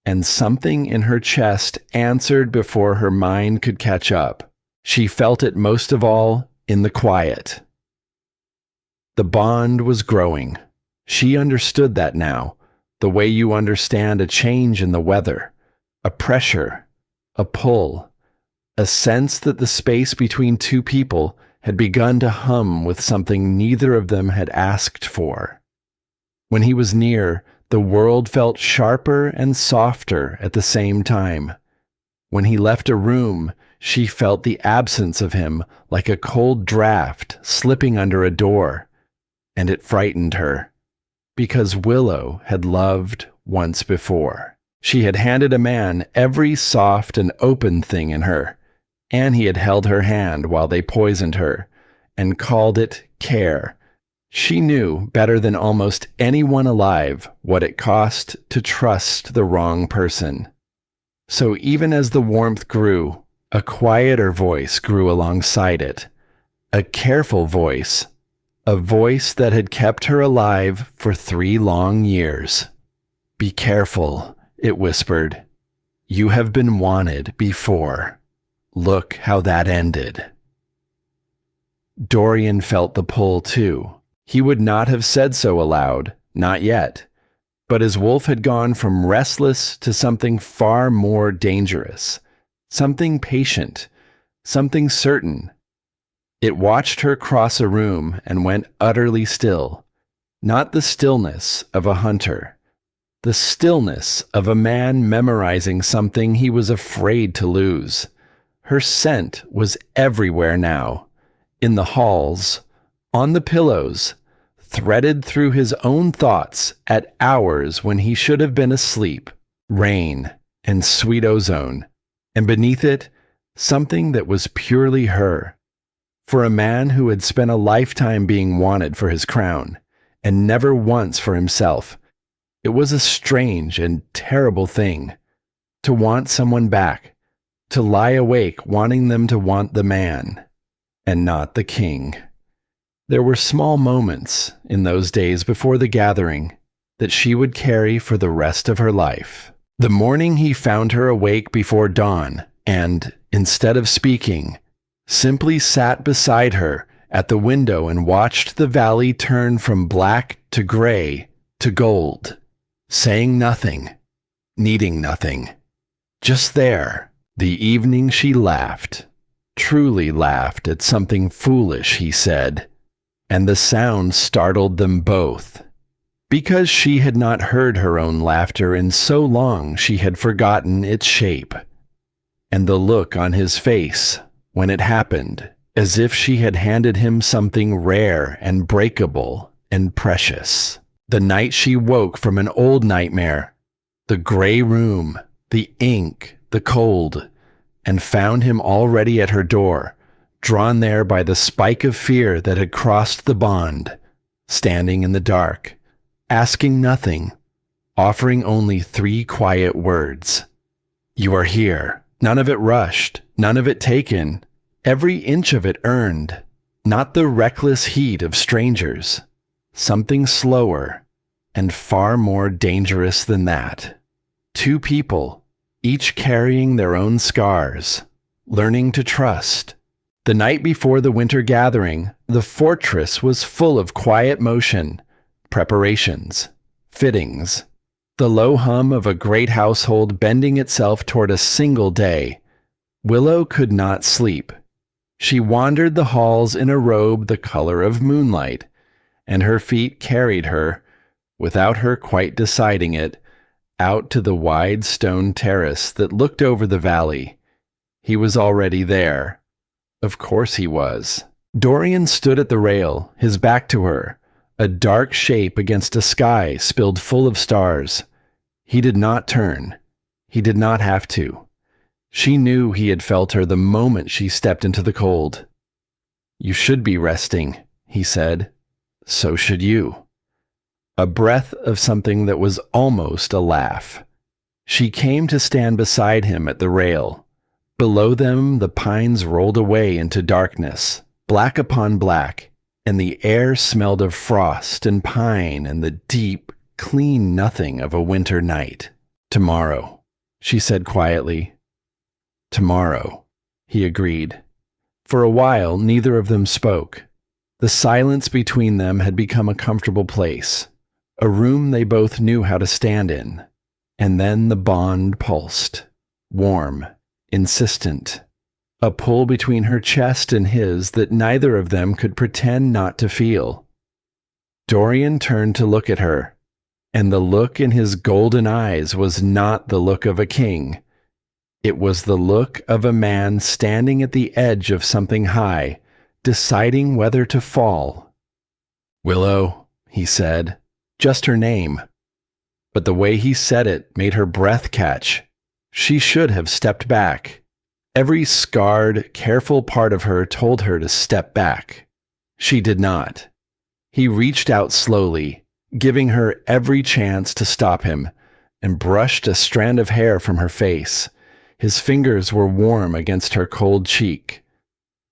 and something in her chest answered before her mind could catch up. She felt it most of all in the quiet. The bond was growing. She understood that now, the way you understand a change in the weather, a pressure, a pull, a sense that the space between two people had begun to hum with something neither of them had asked for. When he was near, the world felt sharper and softer at the same time. When he left a room, she felt the absence of him like a cold draft slipping under a door, and it frightened her. Because Willow had loved once before. She had handed a man every soft and open thing in her, and he had held her hand while they poisoned her, and called it care. She knew better than almost anyone alive what it cost to trust the wrong person. So even as the warmth grew, a quieter voice grew alongside it, a careful voice, a voice that had kept her alive for 3 long years. Be careful, it whispered. You have been wanted before. Look how that ended. Dorian felt the pull too. He would not have said so aloud, not yet. But his wolf had gone from restless to something far more dangerous, something patient, something certain. It watched her cross a room and went utterly still, not the stillness of a hunter, the stillness of a man memorizing something he was afraid to lose. Her scent was everywhere now, in the halls, on the pillows, threaded through his own thoughts at hours when he should have been asleep. Rain and sweet ozone, and beneath it, something that was purely her. For a man who had spent a lifetime being wanted for his crown, and never once for himself, it was a strange and terrible thing to want someone back, to lie awake wanting them to want the man, and not the king. There were small moments in those days before the gathering that she would carry for the rest of her life. The morning he found her awake before dawn and, instead of speaking, simply sat beside her at the window and watched the valley turn from black to gray to gold, saying nothing, needing nothing. Just there, the evening she laughed, truly laughed at something foolish he said, and the sound startled them both. Because she had not heard her own laughter in so long, she had forgotten its shape, and the look on his face when it happened, as if she had handed him something rare and breakable and precious. The night she woke from an old nightmare, the gray room, the ink, the cold, and found him already at her door, drawn there by the spike of fear that had crossed the bond, standing in the dark, asking nothing, offering only 3 quiet words. You are here. None of it rushed, none of it taken, every inch of it earned, not the reckless heat of strangers, something slower and far more dangerous than that. 2 people, each carrying their own scars, learning to trust. The night before the winter gathering, the fortress was full of quiet motion, preparations, fittings, the low hum of a great household bending itself toward a single day. Willow could not sleep. She wandered the halls in a robe the color of moonlight, and her feet carried her, without her quite deciding it, out to the wide stone terrace that looked over the valley. He was already there. Of course he was. Dorian stood at the rail, his back to her, a dark shape against a sky spilled full of stars. He did not turn. He did not have to. She knew he had felt her the moment she stepped into the cold. You should be resting, he said. So should you. A breath of something that was almost a laugh. She came to stand beside him at the rail. Below them, the pines rolled away into darkness, black upon black, and the air smelled of frost and pine and the deep, clean nothing of a winter night. Tomorrow, she said quietly. Tomorrow, he agreed. For a while, neither of them spoke. The silence between them had become a comfortable place, a room they both knew how to stand in. And then the bond pulsed, warm, insistent, a pull between her chest and his that neither of them could pretend not to feel. Dorian turned to look at her, and the look in his golden eyes was not the look of a king. It was the look of a man standing at the edge of something high, deciding whether to fall. Willow, he said, just her name. But the way he said it made her breath catch. She should have stepped back. Every scarred, careful part of her told her to step back. She did not. He reached out slowly, giving her every chance to stop him, and brushed a strand of hair from her face. His fingers were warm against her cold cheek.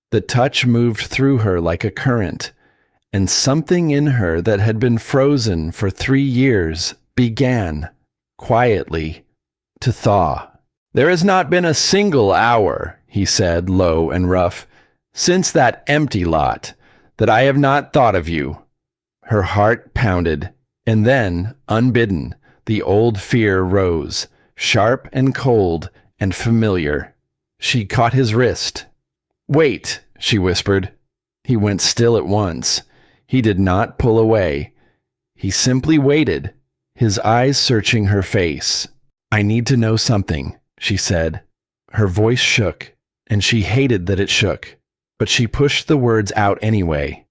The touch moved through her like a current, and something in her that had been frozen for 3 years began, quietly, to thaw. There has not been a single hour, he said, low and rough, since that empty lot, that I have not thought of you. Her heart pounded, and then, unbidden, the old fear rose, sharp and cold and familiar. She caught his wrist. Wait, she whispered. He went still at once. He did not pull away. He simply waited, his eyes searching her face. I need to know something, she said. Her voice shook, and she hated that it shook, but she pushed the words out anyway.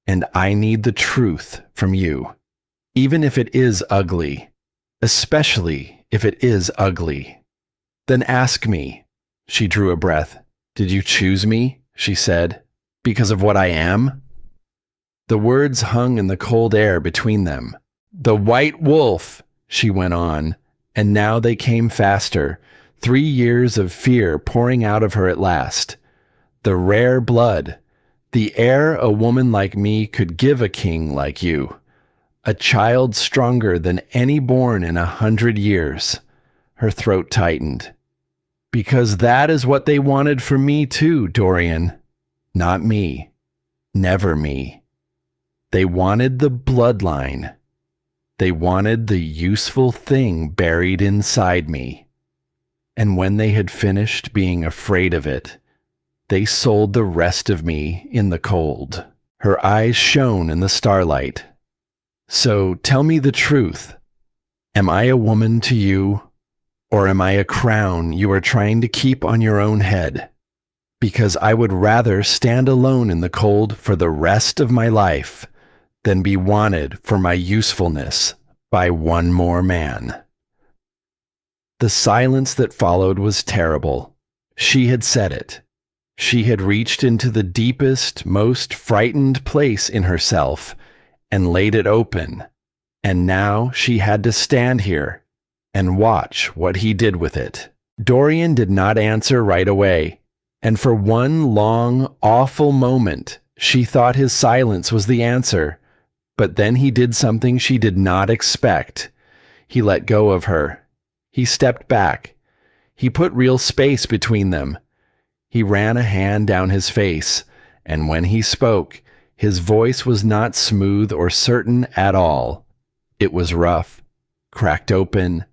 and I need the truth from you, even if it is ugly, especially if it is ugly. Then ask me." She drew a breath. "Did you choose me?" she said. "Because of what I am?" The words hung in the cold air between them. "The white wolf," she went on, and now they came faster, 3 years of fear pouring out of her at last. "The rare blood, the heir a woman like me could give a king like you. A child stronger than any born in 100 years. Her throat tightened. "Because that is what they wanted for me too, Dorian. Not me. Never me. They wanted the bloodline. They wanted the useful thing buried inside me. And when they had finished being afraid of it, they sold the rest of me in the cold." Her eyes shone in the starlight. "So tell me the truth. Am I a woman to you, or am I a crown you are trying to keep on your own head? Because I would rather stand alone in the cold for the rest of my life than be wanted for my usefulness by one more man." The silence that followed was terrible. She had said it. She had reached into the deepest, most frightened place in herself and laid it open, and now she had to stand here and watch what he did with it. Dorian did not answer right away, and for one long, awful moment, she thought his silence was the answer. But then he did something she did not expect. He let go of her. He stepped back. He put real space between them. He ran a hand down his face, and when he spoke, his voice was not smooth or certain at all. It was rough, cracked open,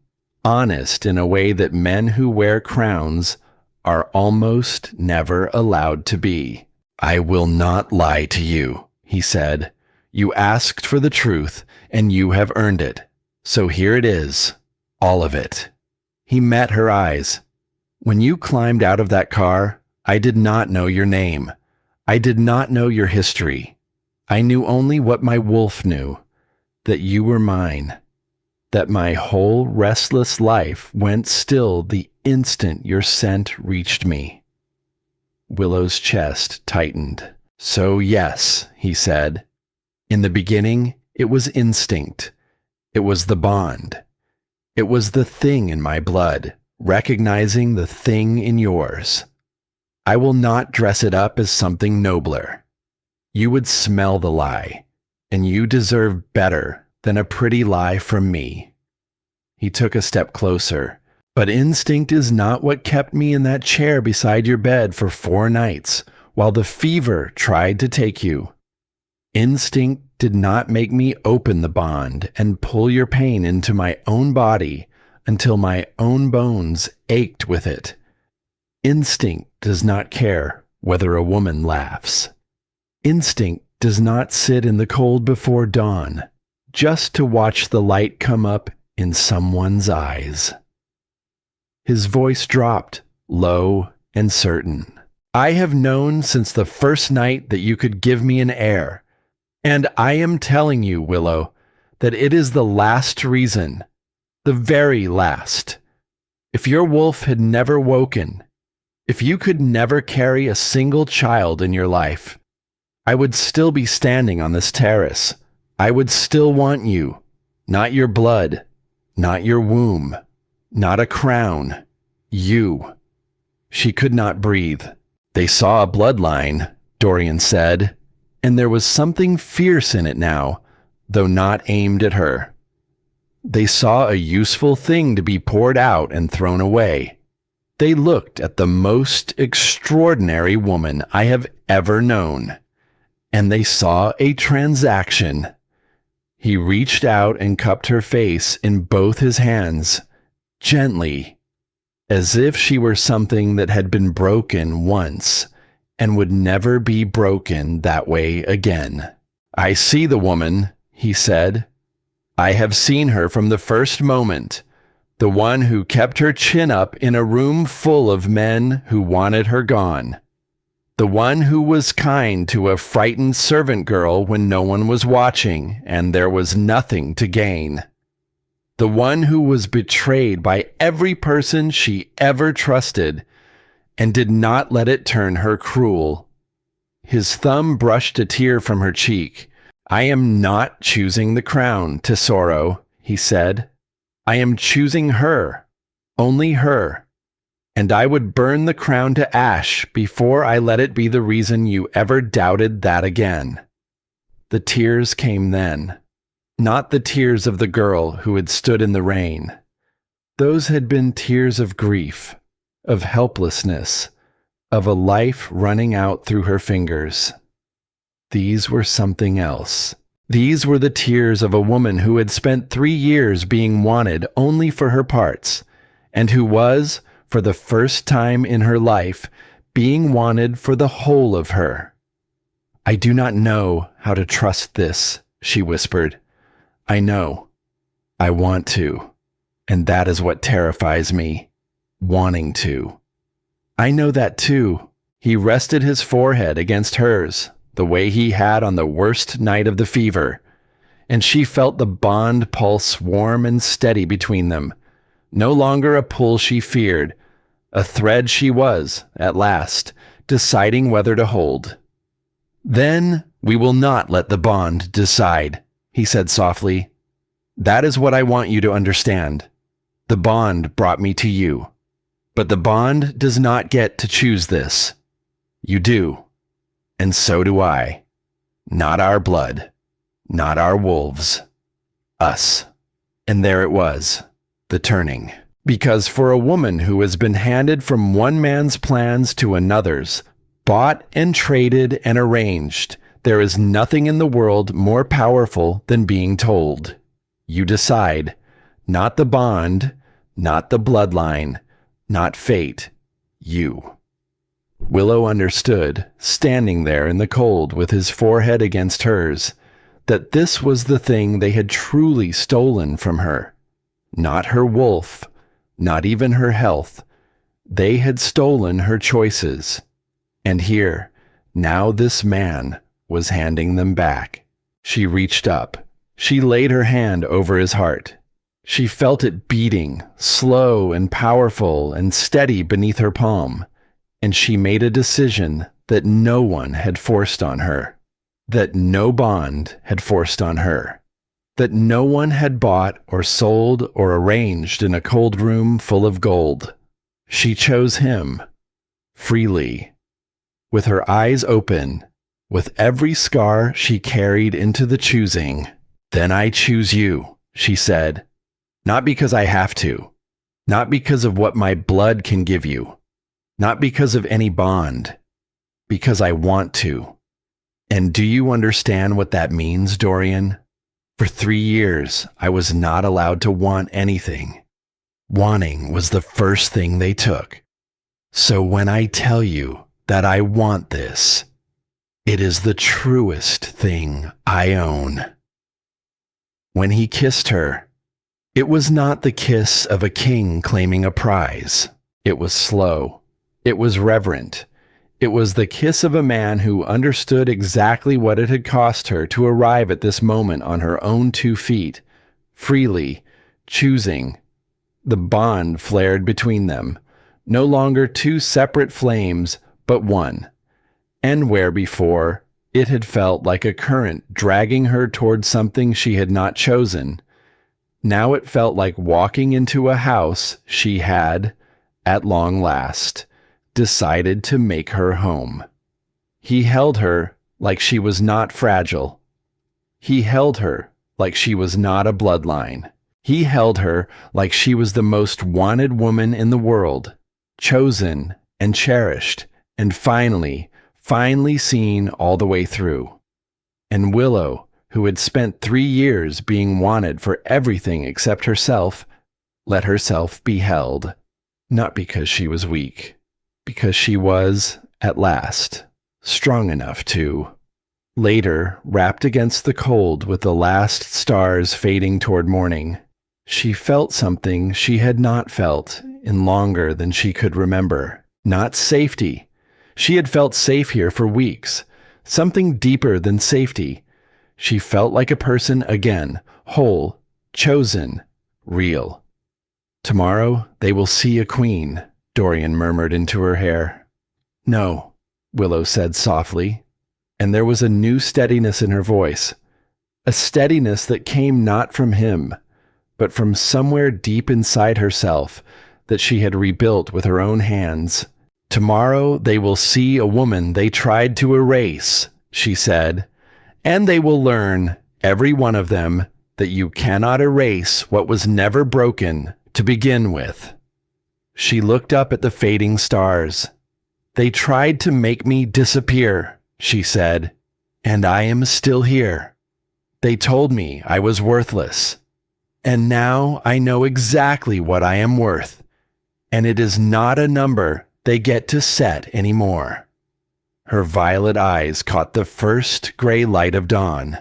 honest in a way that men who wear crowns are almost never allowed to be. "I will not lie to you," he said. "You asked for the truth, and you have earned it. So here it is, all of it." He met her eyes. "When you climbed out of that car, I did not know your name. I did not know your history. I knew only what my wolf knew, that you were mine, that my whole restless life went still the instant your scent reached me." Willow's chest tightened. "So yes," he said. "In the beginning, it was instinct. It was the bond. It was the thing in my blood, recognizing the thing in yours. I will not dress it up as something nobler. You would smell the lie, and you deserve better than a pretty lie from me." He took a step closer. "But instinct is not what kept me in that chair beside your bed for 4 nights, while the fever tried to take you. Instinct did not make me open the bond and pull your pain into my own body until my own bones ached with it. Instinct does not care whether a woman laughs. Instinct does not sit in the cold before dawn, just to watch the light come up in someone's eyes." His voice dropped, low and certain. "I have known since the first night that you could give me an heir. And I am telling you, Willow, that it is the last reason, the very last. If your wolf had never woken, if you could never carry a single child in your life, I would still be standing on this terrace. I would still want you, not your blood, not your womb, not a crown, you." She could not breathe. "They saw a bloodline," Dorian said, and there was something fierce in it now, though not aimed at her. "They saw a useful thing to be poured out and thrown away. They looked at the most extraordinary woman I have ever known, and they saw a transaction." He reached out and cupped her face in both his hands, gently, as if she were something that had been broken once and would never be broken that way again. "I see the woman," he said. "I have seen her from the first moment, the one who kept her chin up in a room full of men who wanted her gone. The one who was kind to a frightened servant girl when no one was watching and there was nothing to gain. The one who was betrayed by every person she ever trusted and did not let it turn her cruel. His thumb brushed a tear from her cheek. "I am not choosing the crown, Tesoro," he said. "I am choosing her, only her, and I would burn the crown to ash before I let it be the reason you ever doubted that again." The tears came then. Not the tears of the girl who had stood in the rain. Those had been tears of grief, of helplessness, of a life running out through her fingers. These were something else. These were the tears of a woman who had spent 3 years being wanted only for her parts, and who was, for the first time in her life, being wanted for the whole of her. "I do not know how to trust this," she whispered. "I know. I want to. And that is what terrifies me. Wanting to." "I know that too." He rested his forehead against hers, the way he had on the worst night of the fever, and she felt the bond pulse warm and steady between them. No longer a pull she feared, a thread she was, at last, deciding whether to hold. "Then we will not let the bond decide," he said softly. "That is what I want you to understand. The bond brought me to you. But the bond does not get to choose this. You do. And so do I. Not our blood. Not our wolves. Us." And there it was, the turning. Because for a woman who has been handed from one man's plans to another's, bought and traded and arranged, there is nothing in the world more powerful than being told. You decide. Not the bond, not the bloodline, not fate. You. Willow understood, standing there in the cold with his forehead against hers, that this was the thing they had truly stolen from her. Not her wolf, not even her health. They had stolen her choices. And here, now this man was handing them back. She reached up. She laid her hand over his heart. She felt it beating, slow and powerful and steady beneath her palm. And she made a decision that no one had forced on her, that no bond had forced on her, that no one had bought or sold or arranged in a cold room full of gold. She chose him, freely, with her eyes open, with every scar she carried into the choosing. "Then I choose you," she said, "not because I have to, not because of what my blood can give you, not because of any bond, because I want to." And do you understand what that means, Dorian? For 3 years, I was not allowed to want anything. Wanting was the first thing they took. So when I tell you that I want this, it is the truest thing I own. When he kissed her, it was not the kiss of a king claiming a prize. It was slow. It was reverent. It was the kiss of a man who understood exactly what it had cost her to arrive at this moment on her own 2 feet, freely, choosing. The bond flared between them, no longer 2 separate flames, but one. And where before, it had felt like a current dragging her toward something she had not chosen, now it felt like walking into a house she had, at long last, decided to make her home. He held her like she was not fragile. He held her like she was not a bloodline. He held her like she was the most wanted woman in the world, chosen and cherished, and finally seen all the way through. And Willow, who had spent 3 years being wanted for everything except herself, let herself be held, not because she was weak, because she was, at last, strong enough to. Later, wrapped against the cold with the last stars fading toward morning, she felt something she had not felt in longer than she could remember. Not safety. She had felt safe here for weeks, something deeper than safety. She felt like a person again, whole, chosen, real. Tomorrow they will see a queen, Dorian murmured into her hair. No, Willow said softly, and there was a new steadiness in her voice, a steadiness that came not from him, but from somewhere deep inside herself that she had rebuilt with her own hands. Tomorrow they will see a woman they tried to erase, she said, and they will learn, every one of them, that you cannot erase what was never broken to begin with. She looked up at the fading stars. They tried to make me disappear, she said, and I am still here. They told me I was worthless. And now I know exactly what I am worth, and it is not a number they get to set anymore. Her violet eyes caught the first gray light of dawn.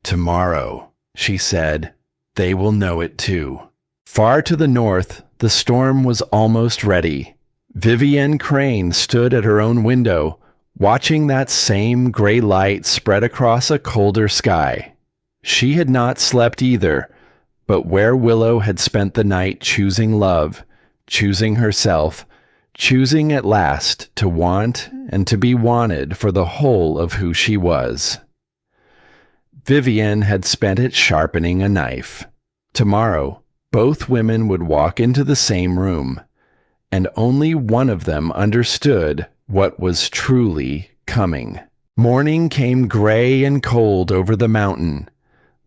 Tomorrow, she said, they will know it too. Far to the north, the storm was almost ready. Vivienne Crane stood at her own window, watching that same gray light spread across a colder sky. She had not slept either, but where Willow had spent the night choosing love, choosing herself, choosing at last to want and to be wanted for the whole of who she was. Vivienne had spent it sharpening a knife. Tomorrow, both women would walk into the same room, and only one of them understood what was truly coming. Morning came gray and cold over the mountain.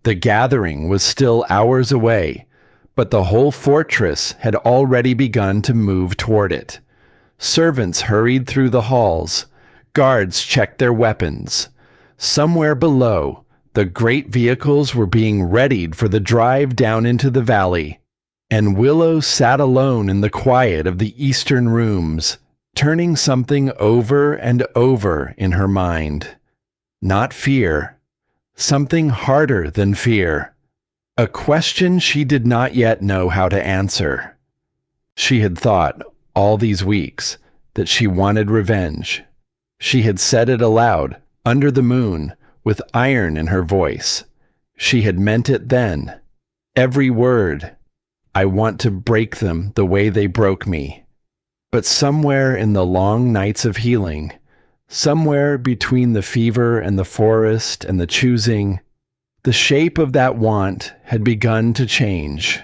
The gathering was still hours away, but the whole fortress had already begun to move toward it. Servants hurried through the halls. Guards checked their weapons. Somewhere below, the great vehicles were being readied for the drive down into the valley, and Willow sat alone in the quiet of the eastern rooms, turning something over and over in her mind. Not fear. Something harder than fear. A question she did not yet know how to answer. She had thought, all these weeks, that she wanted revenge. She had said it aloud, under the moon, with iron in her voice. She had meant it then. Every word. I want to break them the way they broke me. But somewhere in the long nights of healing, somewhere between the fever and the forest and the choosing, the shape of that want had begun to change.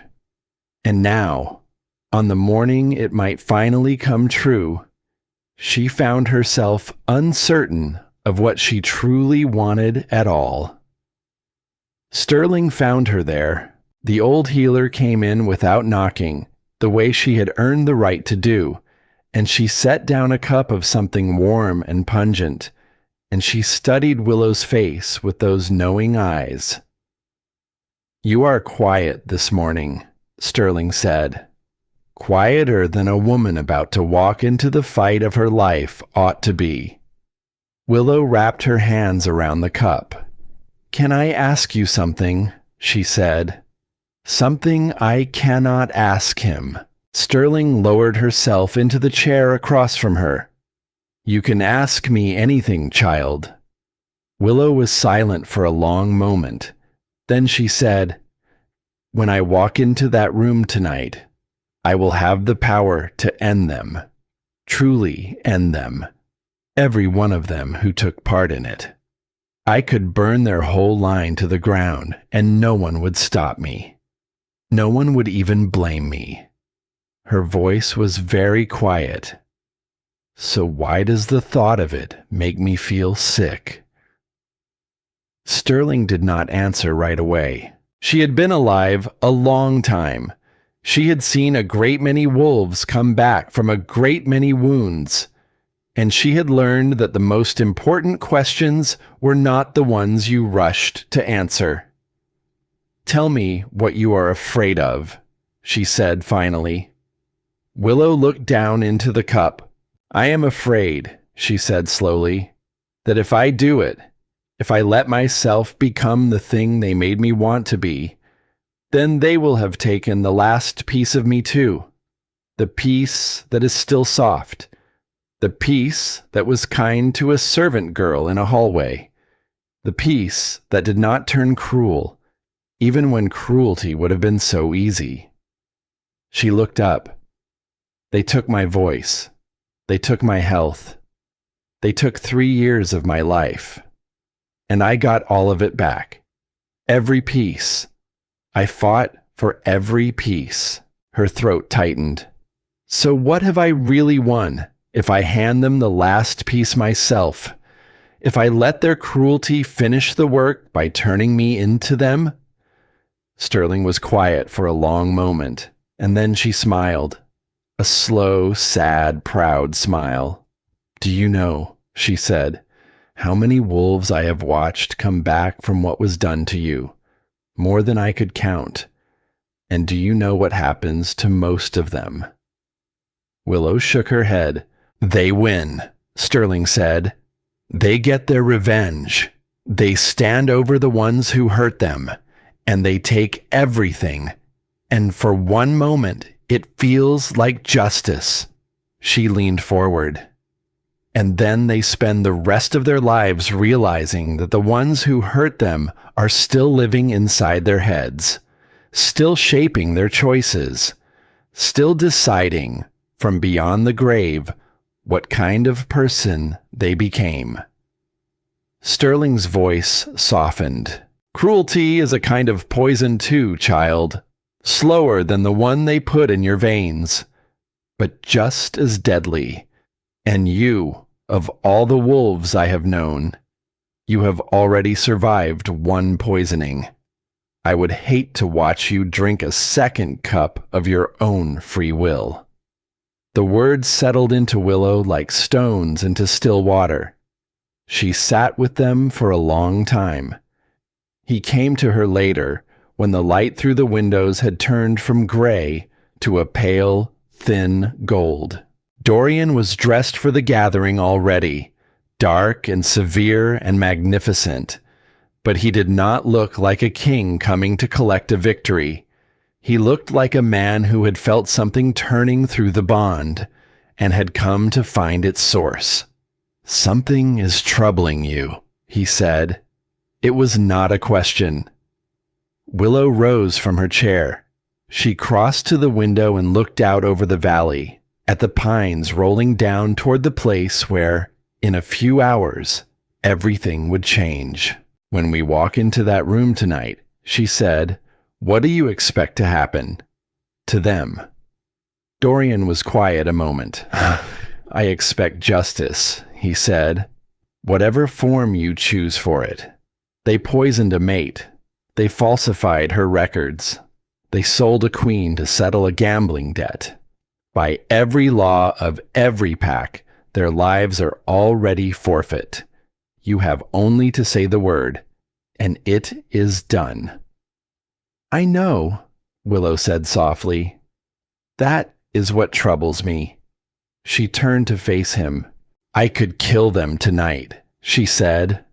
And now, on the morning it might finally come true, she found herself uncertain of what she truly wanted at all. Sterling found her there. The old healer came in without knocking, the way she had earned the right to do, and she set down a cup of something warm and pungent, and she studied Willow's face with those knowing eyes. You are quiet this morning, Sterling said. Quieter than a woman about to walk into the fight of her life ought to be. Willow wrapped her hands around the cup. Can I ask you something? She said. Something I cannot ask him. Sterling lowered herself into the chair across from her. You can ask me anything, child. Willow was silent for a long moment. Then she said, When I walk into that room tonight, I will have the power to end them. Truly end them. Every one of them who took part in it. I could burn their whole line to the ground, and no one would stop me. No one would even blame me. Her voice was very quiet. So why does the thought of it make me feel sick? Sterling did not answer right away. She had been alive a long time. She had seen a great many wolves come back from a great many wounds, and she had learned that the most important questions were not the ones you rushed to answer. Tell me what you are afraid of, she said finally. Willow looked down into the cup. I am afraid, she said slowly, that if I do it, if I let myself become the thing they made me want to be, then they will have taken the last piece of me too, the piece that is still soft, The peace that was kind to a servant girl in a hallway. The peace that did not turn cruel, even when cruelty would have been so easy. She looked up. They took my voice. They took my health. They took 3 years of my life. And I got all of it back. Every piece. I fought for every piece. Her throat tightened. So what have I really won if I hand them the last piece myself? If I let their cruelty finish the work by turning me into them? Sterling was quiet for a long moment, and then she smiled. A slow, sad, proud smile. Do you know, she said, how many wolves I have watched come back from what was done to you? More than I could count. And do you know what happens to most of them? Willow shook her head. They win, Sterling said. They get their revenge. They stand over the ones who hurt them, and they take everything. And for one moment, it feels like justice. She leaned forward. And then they spend the rest of their lives realizing that the ones who hurt them are still living inside their heads, still shaping their choices, still deciding from beyond the grave what kind of person they became. Sterling's voice softened. Cruelty is a kind of poison too, child. Slower than the one they put in your veins, but just as deadly. And you, of all the wolves I have known, you have already survived one poisoning. I would hate to watch you drink a second cup of your own free will. The words settled into Willow like stones into still water. She sat with them for a long time. He came to her later, when the light through the windows had turned from gray to a pale, thin gold. Dorian was dressed for the gathering already, dark and severe and magnificent, but he did not look like a king coming to collect a victory. He looked like a man who had felt something turning through the bond and had come to find its source. Something is troubling you, he said. It was not a question. Willow rose from her chair. She crossed to the window and looked out over the valley, at the pines rolling down toward the place where, in a few hours, everything would change. When we walk into that room tonight, she said, what do you expect to happen? To them. Dorian was quiet a moment. I expect justice, he said. Whatever form you choose for it. They poisoned a mate. They falsified her records. They sold a queen to settle a gambling debt. By every law of every pack, their lives are already forfeit. You have only to say the word, and it is done. I know, Willow said softly. That is what troubles me. She turned to face him. I could kill them tonight, she said.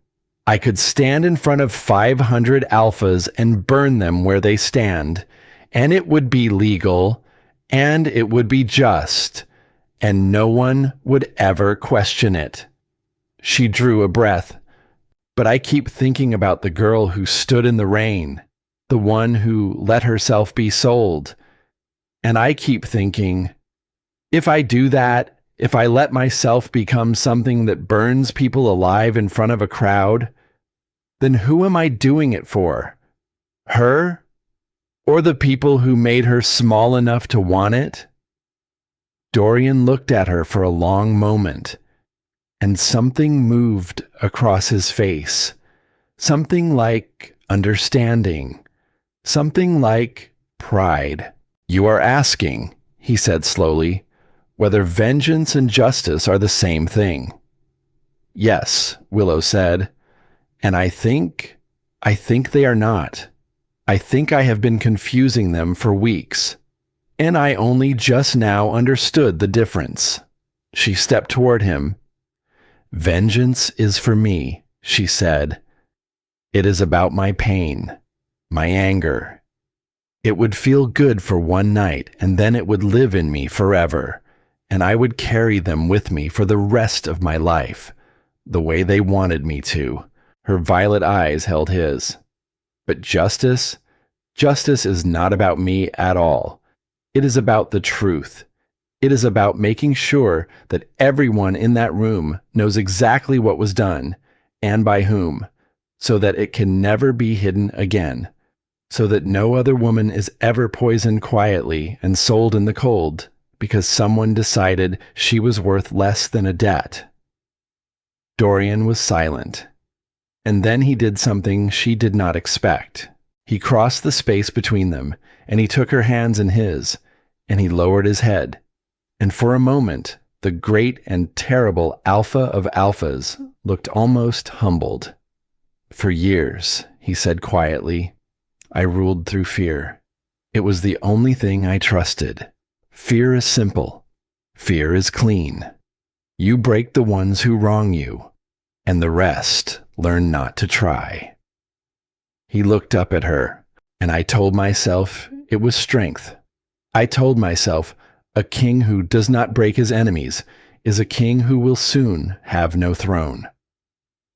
I could stand in front of 500 alphas and burn them where they stand, and it would be legal, and it would be just, and no one would ever question it. She drew a breath. But I keep thinking about the girl who stood in the rain, the one who let herself be sold. And I keep thinking, if I do that, if I let myself become something that burns people alive in front of a crowd, then who am I doing it for? Her? Or the people who made her small enough to want it? Dorian looked at her for a long moment, and something moved across his face. Something like understanding. Something like pride. You are asking, he said slowly, whether vengeance and justice are the same thing. Yes, Willow said, and I think they are not. I think I have been confusing them for weeks, and I only just now understood the difference. She stepped toward him. Vengeance is for me, she said. It is about my pain, my anger. It would feel good for one night, and then it would live in me forever. and I would carry them with me for the rest of my life, the way they wanted me to. Her violet eyes held his. But justice is not about me at all. It is about the truth. It is about making sure that everyone in that room knows exactly what was done and by whom, so that it can never be hidden again, so that no other woman is ever poisoned quietly and sold in the cold because someone decided she was worth less than a debt. Dorian was silent, and then he did something she did not expect. He crossed the space between them, and he took her hands in his, and he lowered his head. And for a moment, the great and terrible Alpha of Alphas looked almost humbled. For years, he said quietly, I ruled through fear. It was the only thing I trusted. Fear is simple. Fear is clean. You break the ones who wrong you, and the rest learn not to try. He looked up at her, and I told myself it was strength. I told myself a king who does not break his enemies is a king who will soon have no throne.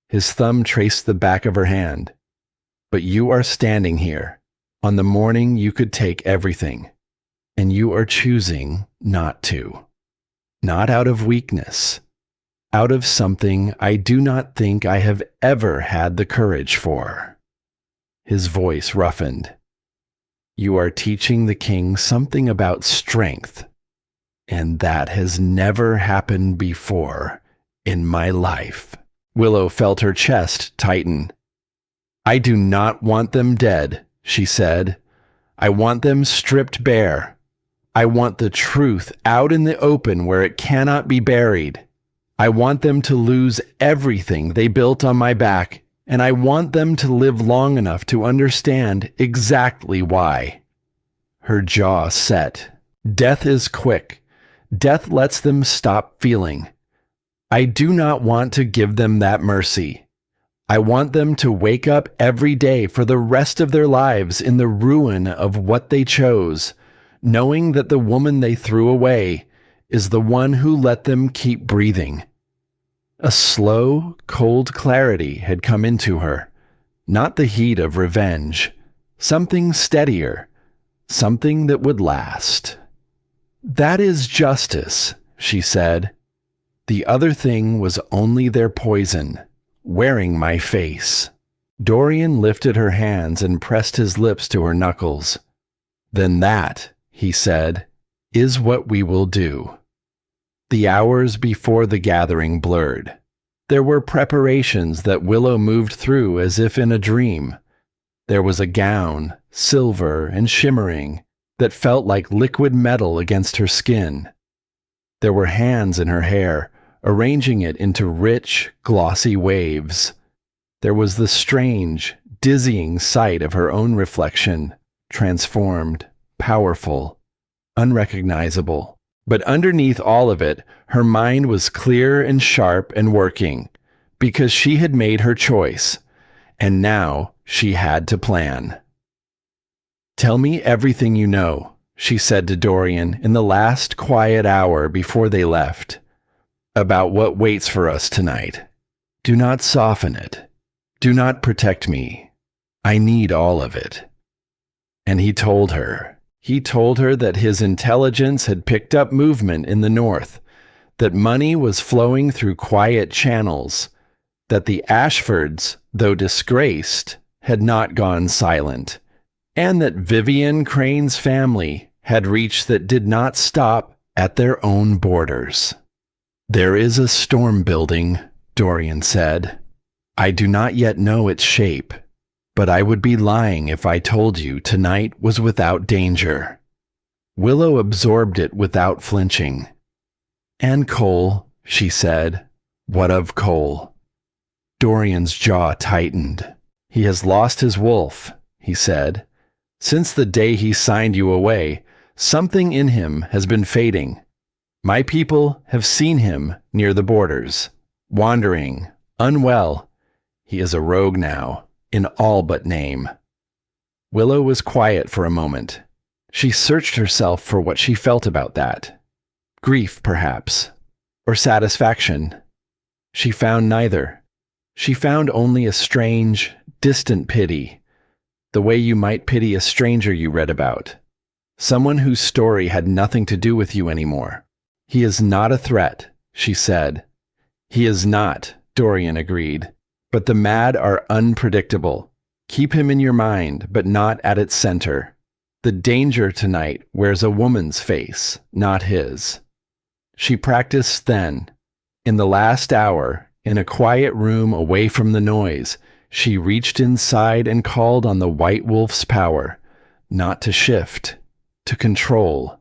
His thumb traced the back of her hand. But you are standing here, on the morning you could take everything, and you are choosing not to. Not out of weakness, out of something I do not think I have ever had the courage for. His voice roughened. You are teaching the king something about strength, and that has never happened before in my life. Willow felt her chest tighten. I do not want them dead, she said. I want them stripped bare. I want the truth out in the open where it cannot be buried. I want them to lose everything they built on my back, and I want them to live long enough to understand exactly why. Her jaw set. Death is quick. Death lets them stop feeling. I do not want to give them that mercy. I want them to wake up every day for the rest of their lives in the ruin of what they chose, knowing that the woman they threw away is the one who let them keep breathing. A slow, cold clarity had come into her, not the heat of revenge, something steadier, something that would last. That is justice, she said. The other thing was only their poison, wearing my face. Dorian lifted her hands and pressed his lips to her knuckles. Then that, he said, is what we will do. The hours before the gathering blurred. There were preparations that Willow moved through as if in a dream. There was a gown, silver and shimmering, that felt like liquid metal against her skin. There were hands in her hair, arranging it into rich, glossy waves. There was the strange, dizzying sight of her own reflection, transformed, powerful, unrecognizable. But underneath all of it, her mind was clear and sharp and working, because she had made her choice, and now she had to plan. Tell me everything you know, she said to Dorian in the last quiet hour before they left, about what waits for us tonight. Do not soften it. Do not protect me. I need all of it. And he told her. He told her that his intelligence had picked up movement in the north, that money was flowing through quiet channels, that the Ashfords, though disgraced, had not gone silent, and that Vivian Crane's family had reached that did not stop at their own borders. There is a storm building, Dorian said. I do not yet know its shape, but I would be lying if I told you tonight was without danger. Willow absorbed it without flinching. And Cole, she said. What of Cole? Dorian's jaw tightened. He has lost his wolf, he said. Since the day he signed you away, something in him has been fading. My people have seen him near the borders, wandering, unwell. He is a rogue now, in all but name. Willow was quiet for a moment. She searched herself for what she felt about that. Grief, perhaps, or satisfaction. She found neither. She found only a strange, distant pity, the way you might pity a stranger you read about, someone whose story had nothing to do with you anymore. He is not a threat, she said. He is not, Dorian agreed. But the mad are unpredictable. Keep him in your mind, but not at its center. The danger tonight wears a woman's face, not his. She practiced then. In the last hour, in a quiet room away from the noise, she reached inside and called on the White Wolf's power, not to shift, to control.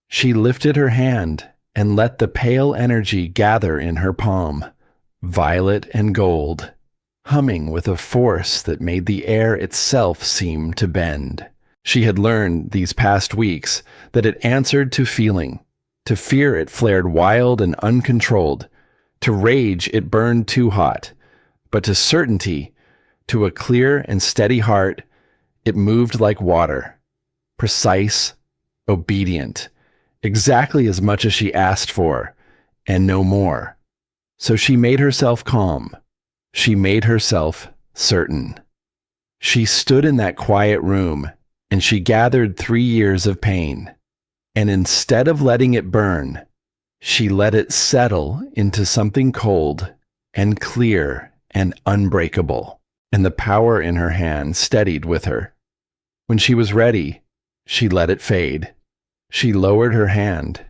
She lifted her hand and let the pale energy gather in her palm, violet and gold, humming with a force that made the air itself seem to bend. She had learned these past weeks that it answered to feeling. To fear it flared wild and uncontrolled. To rage it burned too hot. But to certainty, to a clear and steady heart, it moved like water. Precise, obedient, exactly as much as she asked for, and no more. So she made herself calm. She made herself certain. She stood in that quiet room, and she gathered 3 years of pain. And instead of letting it burn, she let it settle into something cold and clear and unbreakable. And the power in her hand steadied with her. When she was ready, she let it fade. She lowered her hand,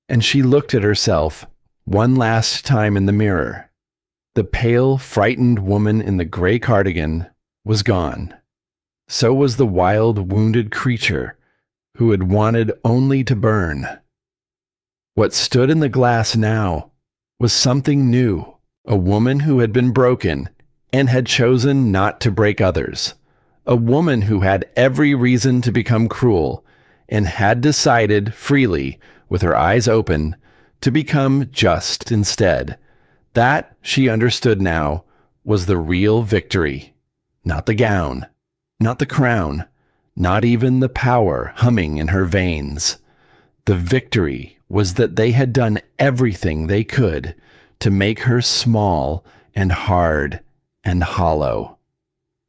and she looked at herself one last time in the mirror. The pale, frightened woman in the gray cardigan was gone. So was the wild, wounded creature who had wanted only to burn. What stood in the glass now was something new, a woman who had been broken and had chosen not to break others, a woman who had every reason to become cruel and had decided freely, with her eyes open, to become just instead. That, she understood now, was the real victory. Not the gown, not the crown, not even the power humming in her veins. The victory was that they had done everything they could to make her small and hard and hollow.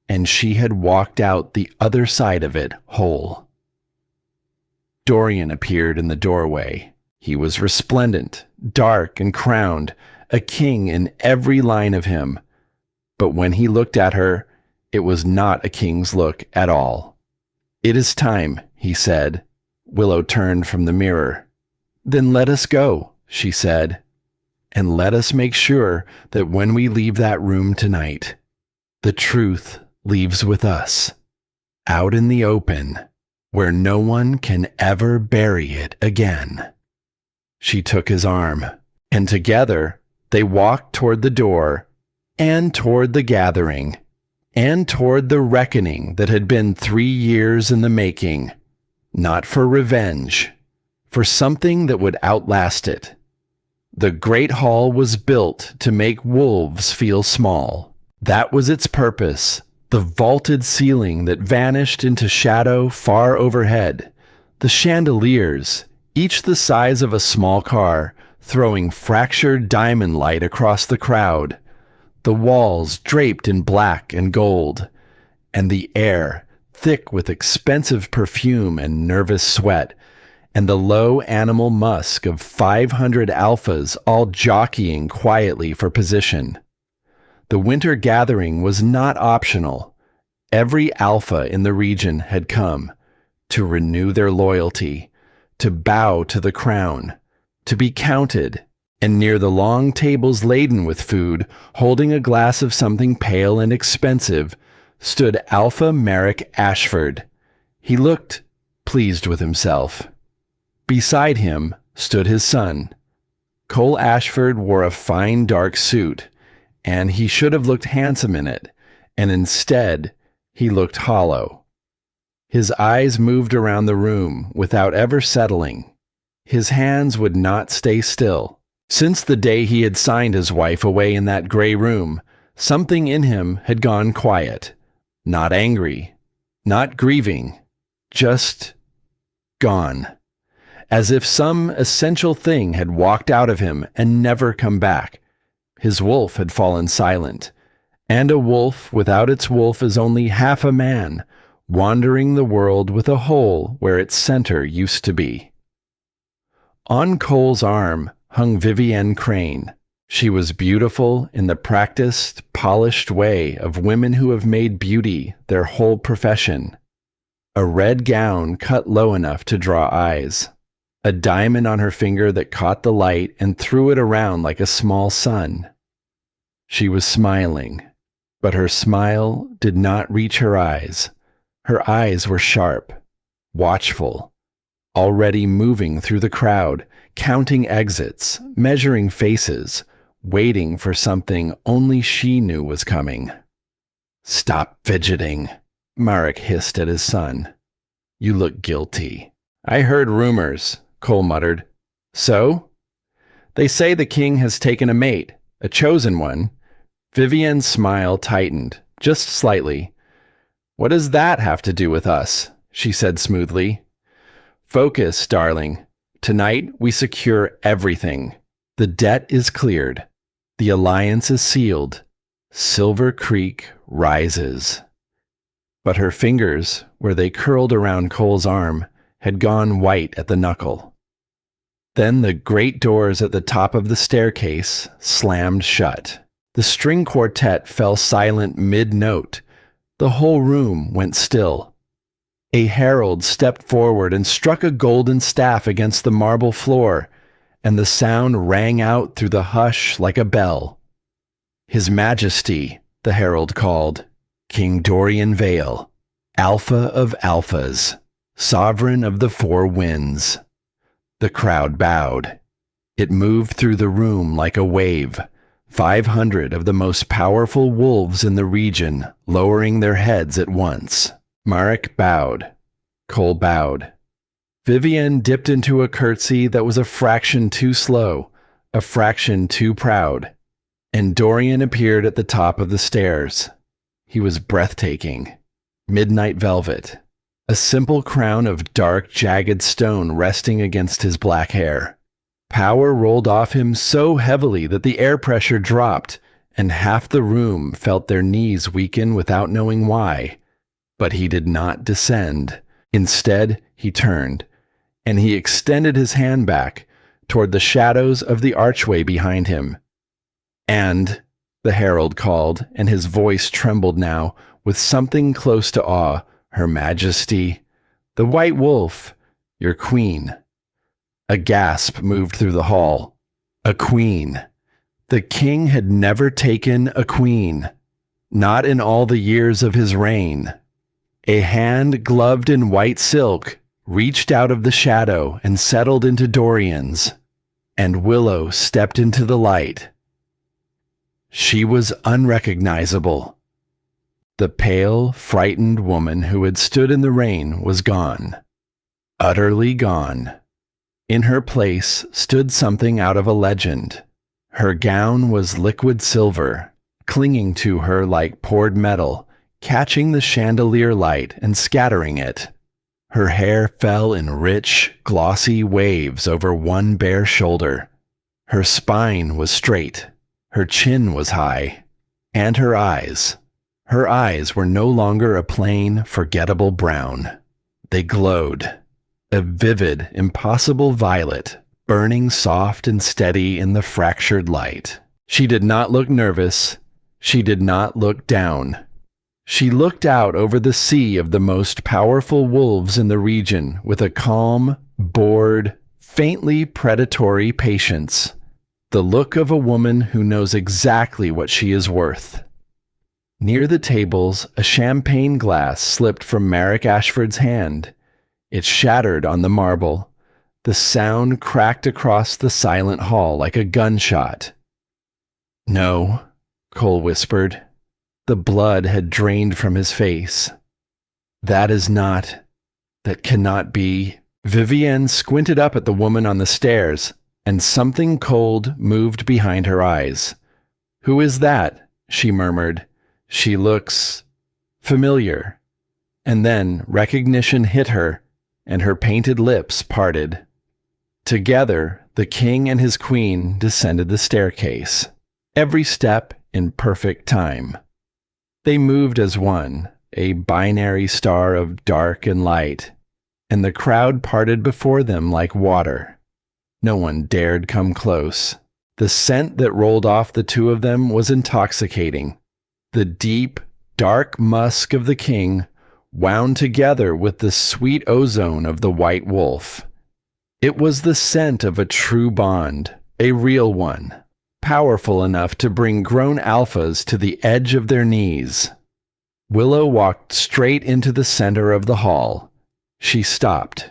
And she had walked out the other side of it whole. Dorian appeared in the doorway. He was resplendent, dark and crowned, a king in every line of him. But when he looked at her, it was not a king's look at all. "It is time," he said. Willow turned from the mirror. "Then let us go," she said. "And let us make sure that when we leave that room tonight, the truth leaves with us, out in the open, where no one can ever bury it again." She took his arm, and together they walked toward the door, and toward the gathering, and toward the reckoning that had been 3 years in the making, not for revenge, for something that would outlast it. The great hall was built to make wolves feel small. That was its purpose, the vaulted ceiling that vanished into shadow far overhead, the chandeliers, each the size of a small car, throwing fractured diamond light across the crowd, the walls draped in black and gold, and the air thick with expensive perfume and nervous sweat, and the low animal musk of 500 alphas all jockeying quietly for position. The winter gathering was not optional. Every alpha in the region had come to renew their loyalty, to bow to the crown, to be counted, and near the long tables laden with food, holding a glass of something pale and expensive, stood Alpha Merrick Ashford. He looked pleased with himself. Beside him stood his son. Cole Ashford wore a fine dark suit, and he should have looked handsome in it, and instead he looked hollow. His eyes moved around the room without ever settling. His hands would not stay still. Since the day he had signed his wife away in that gray room, something in him had gone quiet. Not angry, not grieving, just gone. as if some essential thing had walked out of him and never come back. His wolf had fallen silent, and a wolf without its wolf is only half a man, wandering the world with a hole where its center used to be. On Cole's arm hung Vivienne Crane. She was beautiful in the practiced, polished way of women who have made beauty their whole profession. A red gown cut low enough to draw eyes. A diamond on her finger that caught the light and threw it around like a small sun. She was smiling, but her smile did not reach her eyes. Her eyes were sharp, watchful, already moving through the crowd, counting exits, measuring faces, waiting for something only she knew was coming. "Stop fidgeting," Marek hissed at his son. "You look guilty." "I heard rumors," Cole muttered. "So?" "They say the king has taken a mate, a chosen one." Vivienne's smile tightened, just slightly. "What does that have to do with us?" she said smoothly. "Focus, darling. Tonight we secure everything. The debt is cleared. The alliance is sealed. Silver Creek rises." But her fingers, where they curled around Cole's arm, had gone white at the knuckle. Then the great doors at the top of the staircase slammed shut. The string quartet fell silent mid-note. The whole room went still. A herald stepped forward and struck a golden staff against the marble floor, and the sound rang out through the hush like a bell. "His Majesty," the herald called, "King Dorian Vale, Alpha of Alphas, Sovereign of the Four Winds." The crowd bowed. It moved through the room like a wave. 500 of the most powerful wolves in the region lowering their heads at once. Marek bowed. Cole bowed. Vivienne dipped into a curtsy that was a fraction too slow, a fraction too proud, and Dorian appeared at the top of the stairs. He was breathtaking. Midnight velvet. A simple crown of dark, jagged stone resting against his black hair. Power rolled off him so heavily that the air pressure dropped, and half the room felt their knees weaken without knowing why. But he did not descend. Instead, he turned, and he extended his hand back toward the shadows of the archway behind him. "And," the herald called, and his voice trembled now with something close to awe, "Her Majesty, the White Wolf, your queen." A gasp moved through the hall. A queen. The king had never taken a queen. Not in all the years of his reign. A hand gloved in white silk reached out of the shadow and settled into Dorian's, and Willow stepped into the light. She was unrecognizable. The pale, frightened woman who had stood in the rain was gone. Utterly gone. In her place stood something out of a legend. Her gown was liquid silver, clinging to her like poured metal, catching the chandelier light and scattering it. Her hair fell in rich, glossy waves over one bare shoulder. Her spine was straight. Her chin was high. And her eyes. Her eyes were no longer a plain, forgettable brown. They glowed. A vivid, impossible violet, burning soft and steady in the fractured light. She did not look nervous. She did not look down. She looked out over the sea of the most powerful wolves in the region with a calm, bored, faintly predatory patience. The look of a woman who knows exactly what she is worth. Near the tables, a champagne glass slipped from Marek Ashford's hand. It shattered on the marble. The sound cracked across the silent hall like a gunshot. "No," Cole whispered. The blood had drained from his face. "That cannot be." Vivienne squinted up at the woman on the stairs, and something cold moved behind her eyes. "Who is that?" she murmured. "She looks familiar." And then recognition hit her, and her painted lips parted. Together, the king and his queen descended the staircase, every step in perfect time. They moved as one, a binary star of dark and light, and the crowd parted before them like water. No one dared come close. The scent that rolled off the two of them was intoxicating. The deep, dark musk of the king wound together with the sweet ozone of the white wolf. It was the scent of a true bond, a real one, powerful enough to bring grown alphas to the edge of their knees. Willow walked straight into the center of the hall. She stopped,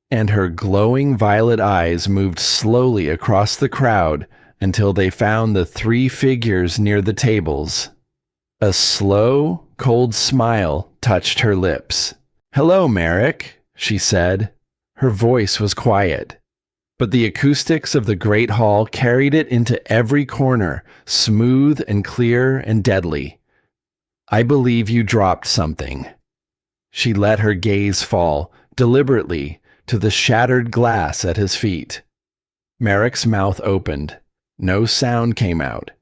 and her glowing violet eyes moved slowly across the crowd until they found the three figures near the tables. A slow, cold smile touched her lips. "Hello, Merrick," she said. Her voice was quiet, but the acoustics of the great hall carried it into every corner, smooth and clear and deadly. "I believe you dropped something." She let her gaze fall, deliberately, to the shattered glass at his feet. Merrick's mouth opened. No sound came out.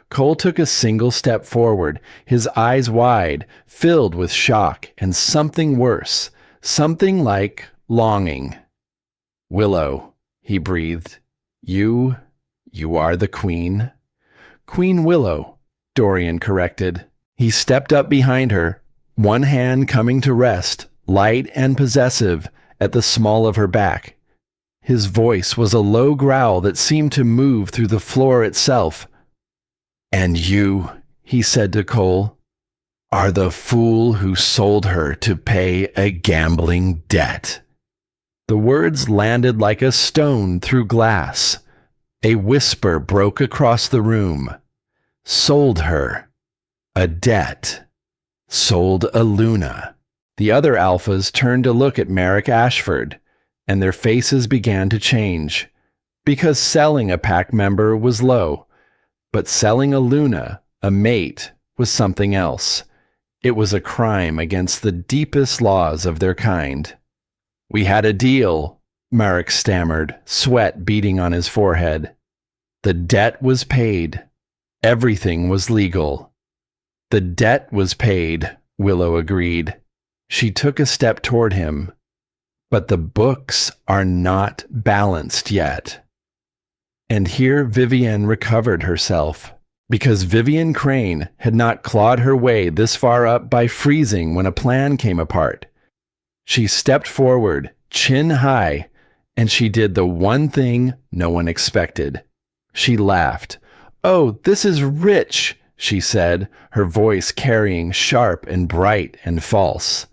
Cole took a single step forward, his eyes wide, filled with shock and something worse, something like longing. "Willow," he breathed. You are the queen?" "Queen Willow," Dorian corrected. He stepped up behind her, one hand coming to rest, light and possessive, at the small of her back. His voice was a low growl that seemed to move through the floor itself. "And you," he said to Cole, "are the fool who sold her to pay a gambling debt." The words landed like a stone through glass. A whisper broke across the room. Sold her. A debt. Sold a Luna. The other alphas turned to look at Merrick Ashford, and their faces began to change, because selling a pack member was low, but selling a Luna, a mate, was something else. It was a crime against the deepest laws of their kind. "We had a deal," Merrick stammered, sweat beading on his forehead. "The debt was paid. Everything was legal." "The debt was paid," Willow agreed. She took a step toward him. "But the books are not balanced yet." And here Vivienne recovered herself, because Vivienne Crane had not clawed her way this far up by freezing when a plan came apart. She stepped forward, chin high, and she did the one thing no one expected. She laughed. "Oh, this is rich," she said, her voice carrying sharp and bright and false.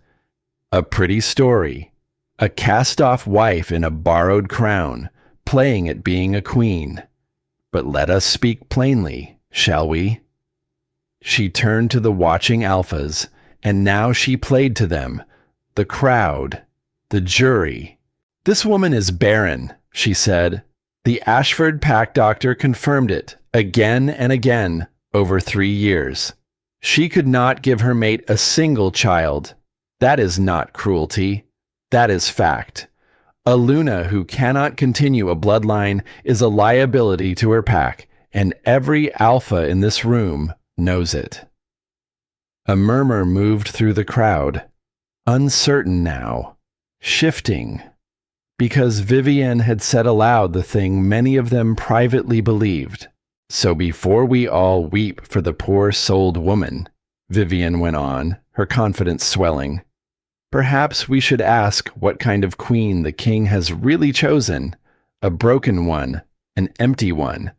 "A pretty story. A cast-off wife in a borrowed crown, playing at being a queen. But let us speak plainly, shall we?" She turned to the watching alphas, and now she played to them, the crowd, the jury. "This woman is Barren," she said. "The Ashford pack doctor confirmed it again and again over 3 years. She could not give her mate a single child. That is not cruelty. That is fact. A Luna who cannot continue a bloodline is a liability to her pack, and every alpha in this room knows it." A murmur moved through the crowd, uncertain now, shifting, because Vivienne had said aloud the thing many of them privately believed. "So before we all weep for the poor souled woman," Vivienne went on, her confidence swelling, "perhaps we should ask what kind of queen the king has really chosen. A broken one, an empty one,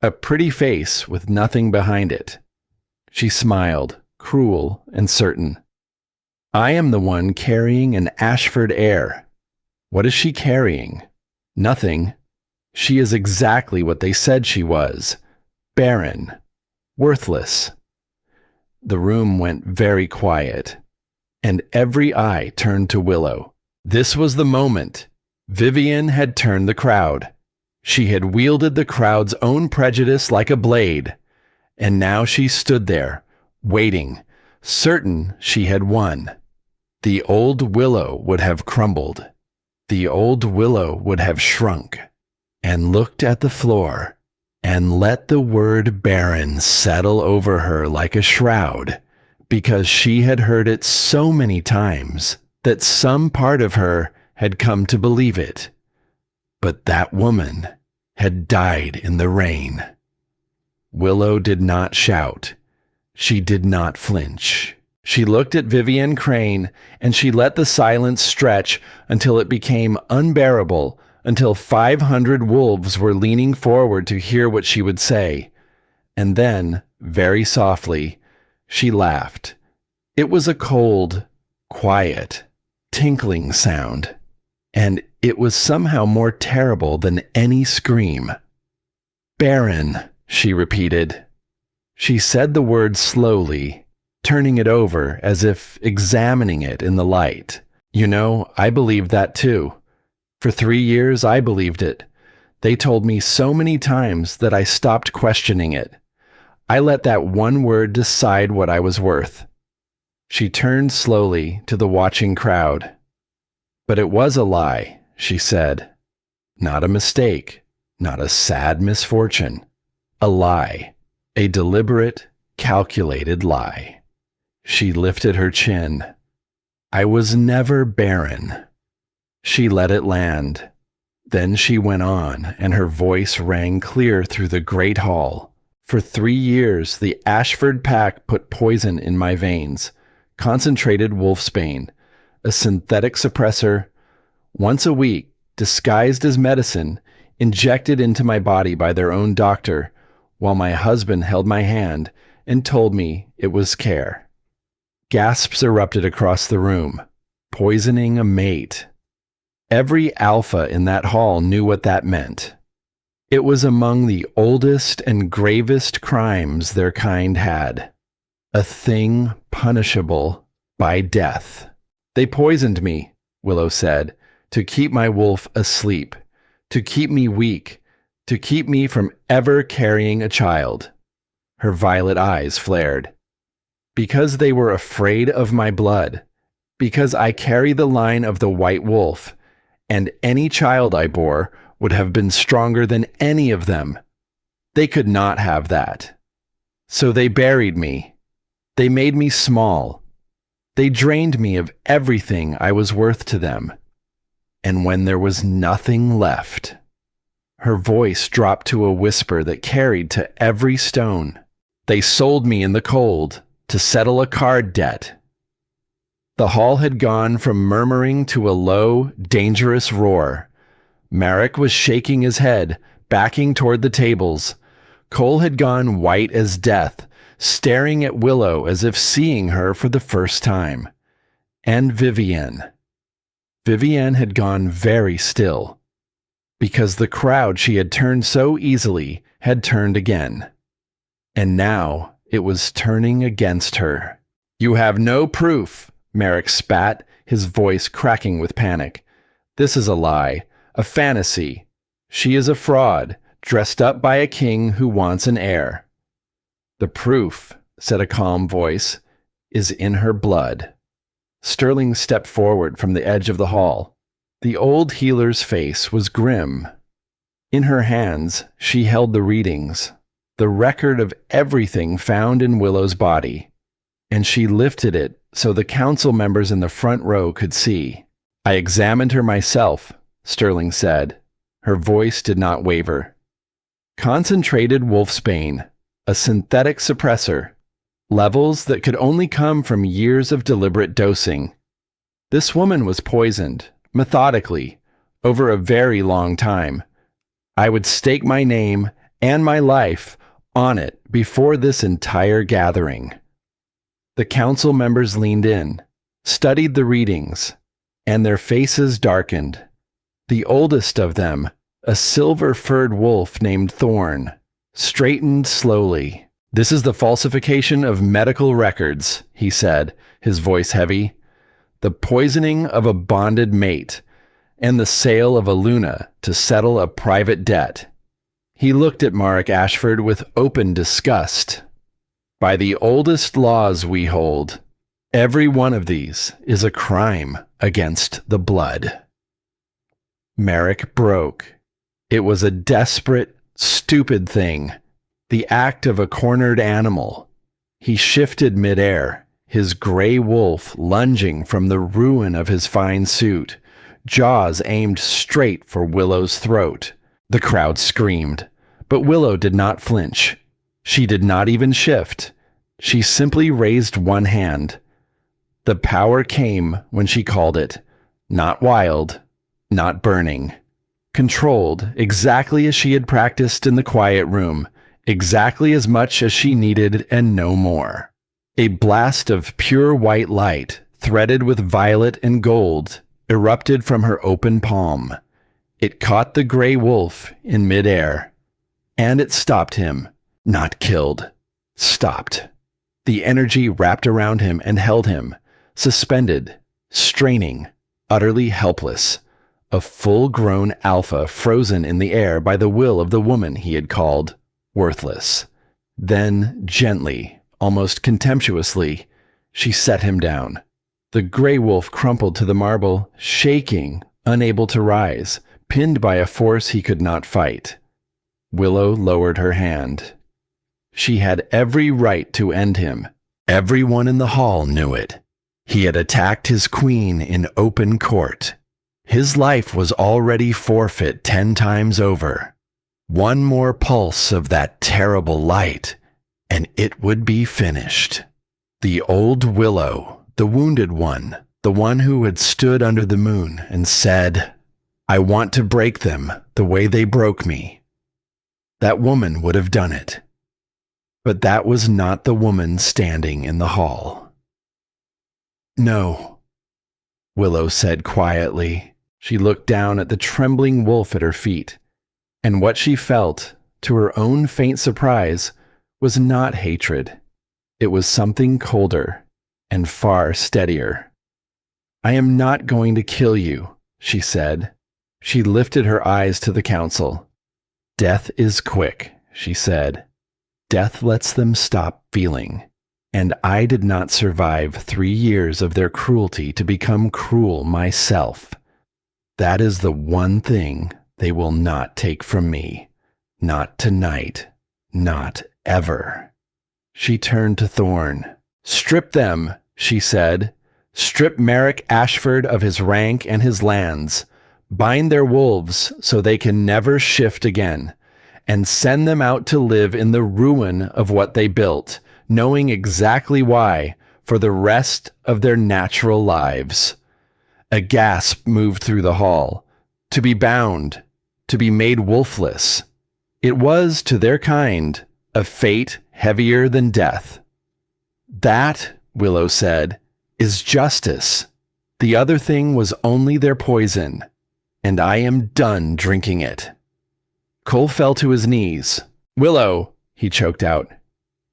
a pretty face with nothing behind it." She smiled, cruel and certain. "I am the one carrying an Ashford heir." "What is she carrying?" "Nothing. She is exactly what they said she was. Barren. Worthless." The room went very quiet, and every eye turned to Willow. This was the moment. Vivienne had turned the crowd. She had wielded the crowd's own prejudice like a blade, and now she stood there, waiting, certain she had won. The old Willow would have crumbled. The old Willow would have shrunk. and looked at the floor and let the word Barren settle over her like a shroud, because she had heard it so many times that some part of her had come to believe it. But that woman had died in the rain. Willow did not shout. She did not flinch. She looked at Vivienne Crane, and she let the silence stretch until it became unbearable, until 500 wolves were leaning forward to hear what she would say. And then, very softly, she laughed. It was a cold, quiet, tinkling sound, and it was somehow more terrible than any scream. Barren, she repeated. She said the word slowly, turning it over as if examining it in the light. You know, I believed that too. For 3 years, I believed it. They told me so many times that I stopped questioning it. I let that one word decide what I was worth. She turned slowly to the watching crowd. But it was a lie, she said. Not a mistake, not a sad misfortune. A lie. A deliberate, calculated lie. She lifted her chin. I was never barren. She let it land. Then she went on, and her voice rang clear through the great hall. For 3 years, the Ashford pack put poison in my veins. Concentrated wolfsbane, a synthetic suppressor, once a week, disguised as medicine, injected into my body by their own doctor, while my husband held my hand and told me it was care. Gasps erupted across the room. Poisoning a mate. Every alpha in that hall knew what that meant. It was among the oldest and gravest crimes their kind had. A thing punishable by death. They poisoned me, Willow said, to keep my wolf asleep, to keep me weak, to keep me from ever carrying a child. Her violet eyes flared. Because they were afraid of my blood, because I carry the line of the white wolf, and any child I bore would have been stronger than any of them. They could not have that. So they buried me. They made me small. They drained me of everything I was worth to them. And when there was nothing left, her voice dropped to a whisper that carried to every stone. They sold me in the cold to settle a card debt. The hall had gone from murmuring to a low, dangerous roar. Marek was shaking his head, backing toward the tables. Cole had gone white as death, staring at Willow as if seeing her for the first time. And Vivienne. Vivienne had gone very still, because the crowd she had turned so easily had turned again. And now it was turning against her. You have no proof, Marek spat, his voice cracking with panic. This is a lie, a fantasy. She is a fraud, dressed up by a king who wants an heir. The proof, said a calm voice, is in her blood. Sterling stepped forward from the edge of the hall. The old healer's face was grim. In her hands, she held the readings, the record of everything found in Willow's body, and she lifted it so the council members in the front row could see. I examined her myself, Sterling said. Her voice did not waver. Concentrated wolfsbane, a synthetic suppressor, levels that could only come from years of deliberate dosing. This woman was poisoned, methodically, over a very long time. I would stake my name and my life on it before this entire gathering. The council members leaned in, studied the readings, and their faces darkened. The oldest of them, a silver-furred wolf named Thorn, straightened slowly. This is the falsification of medical records, he said, his voice heavy. The poisoning of a bonded mate, and the sale of a Luna to settle a private debt. He looked at Marek Ashford with open disgust. By the oldest laws we hold, every one of these is a crime against the blood. Marek broke. It was a desperate, stupid thing, the act of a cornered animal. He shifted midair, his gray wolf lunging from the ruin of his fine suit, jaws aimed straight for Willow's throat. The crowd screamed, but Willow did not flinch. She did not even shift. She simply raised one hand. The power came when she called it, not wild, not burning. Controlled, exactly as she had practiced in the quiet room, exactly as much as she needed and no more. A blast of pure white light, threaded with violet and gold, erupted from her open palm. It caught the gray wolf in midair, and it stopped him, not killed, stopped. The energy wrapped around him and held him, suspended, straining, utterly helpless, a full-grown alpha frozen in the air by the will of the woman he had called worthless. Then, gently, almost contemptuously, she set him down. The gray wolf crumpled to the marble, shaking, unable to rise, pinned by a force he could not fight. Willow lowered her hand. She had every right to end him. Everyone in the hall knew it. He had attacked his queen in open court. His life was already forfeit 10 times over. One more pulse of that terrible light, and it would be finished. The old Willow, the wounded one, the one who had stood under the moon and said, "I want to break them the way they broke me." That woman would have done it. But that was not the woman standing in the hall. "No," Willow said quietly. She looked down at the trembling wolf at her feet, and what she felt, to her own faint surprise, was not hatred. It was something colder and far steadier. "I am not going to kill you," she said. She lifted her eyes to the council. "Death is quick," she said. "Death lets them stop feeling. And I did not survive 3 years of their cruelty to become cruel myself. That is the one thing they will not take from me. Not tonight. Not ever." She turned to Thorn. "Strip them," she said. "Strip Merrick Ashford of his rank and his lands. Bind their wolves so they can never shift again. And send them out to live in the ruin of what they built, knowing exactly why, for the rest of their natural lives." A gasp moved through the hall. To be bound, to be made wolfless. It was, to their kind, a fate heavier than death. "That," Willow said, "is justice. The other thing was only their poison, and I am done drinking it." Cole fell to his knees. "Willow," he choked out.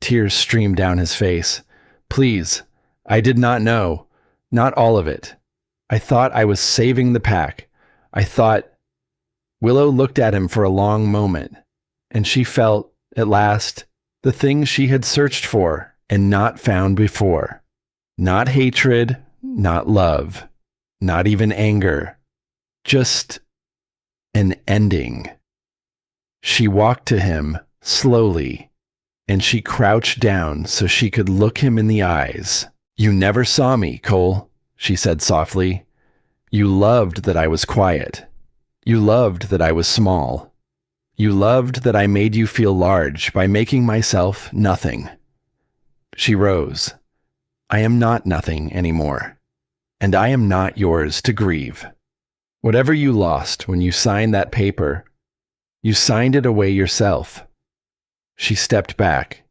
Tears streamed down his face. "Please, I did not know. Not all of it. I thought I was saving the pack. I thought—" Willow looked at him for a long moment, and she felt, at last, the thing she had searched for and not found before. Not hatred, not love, not even anger. Just an ending. She walked to him, slowly, and she crouched down so she could look him in the eyes. "You never saw me, Cole," she said softly. "You loved that I was quiet. You loved that I was small. You loved that I made you feel large by making myself nothing." She rose. "I am not nothing anymore, and I am not yours to grieve. Whatever you lost when you signed that paper, you signed it away yourself." She stepped back.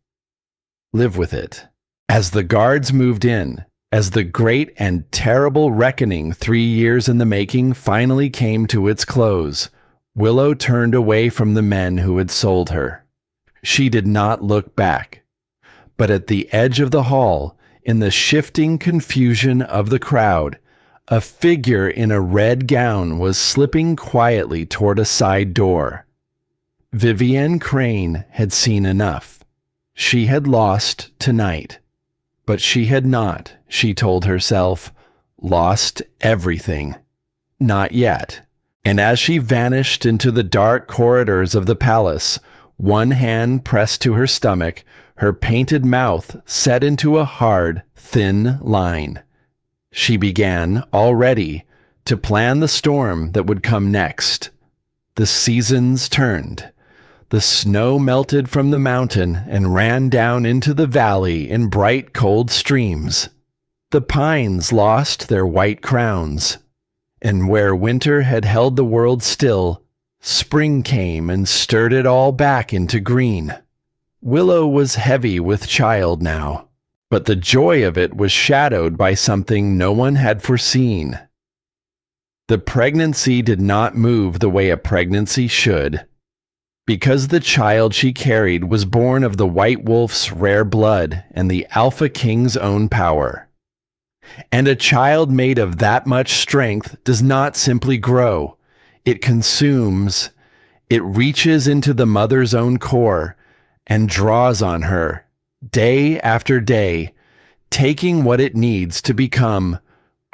"Live with it." As the guards moved in, as the great and terrible reckoning 3 years in the making finally came to its close, Willow turned away from the men who had sold her. She did not look back. But at the edge of the hall, in the shifting confusion of the crowd, a figure in a red gown was slipping quietly toward a side door. Vivienne Crane had seen enough. She had lost tonight. But she had not, she told herself, lost everything. Not yet. And as she vanished into the dark corridors of the palace, one hand pressed to her stomach, her painted mouth set into a hard, thin line. She began, already, to plan the storm that would come next. The seasons turned. The snow melted from the mountain and ran down into the valley in bright, cold streams. The pines lost their white crowns. And where winter had held the world still, spring came and stirred it all back into green. Willow was heavy with child now, but the joy of it was shadowed by something no one had foreseen. The pregnancy did not move the way a pregnancy should. Because the child she carried was born of the White Wolf's rare blood and the Alpha King's own power. And a child made of that much strength does not simply grow. It consumes. It reaches into the mother's own core and draws on her, day after day, taking what it needs to become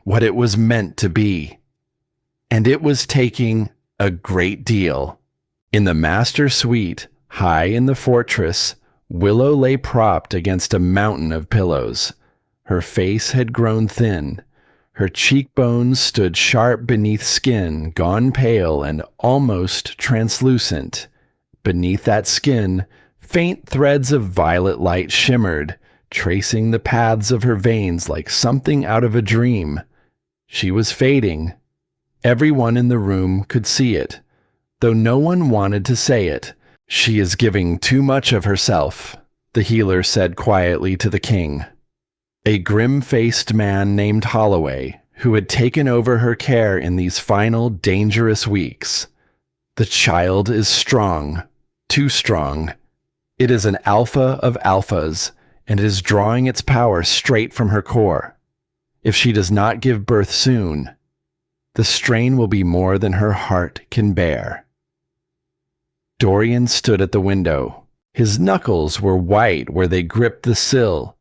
what it was meant to be. And it was taking a great deal. In the master suite, high in the fortress, Willow lay propped against a mountain of pillows. Her face had grown thin. Her cheekbones stood sharp beneath skin gone pale and almost translucent. Beneath that skin, faint threads of violet light shimmered, tracing the paths of her veins like something out of a dream. She was fading. Everyone in the room could see it, though no one wanted to say it. She is giving too much of herself, the healer said quietly to the king. A grim-faced man named Holloway, who had taken over her care in these final dangerous weeks. The child is strong, too strong. It is an alpha of alphas, and is drawing its power straight from her core. If she does not give birth soon, the strain will be more than her heart can bear. Dorian stood at the window. His knuckles were white where they gripped the sill.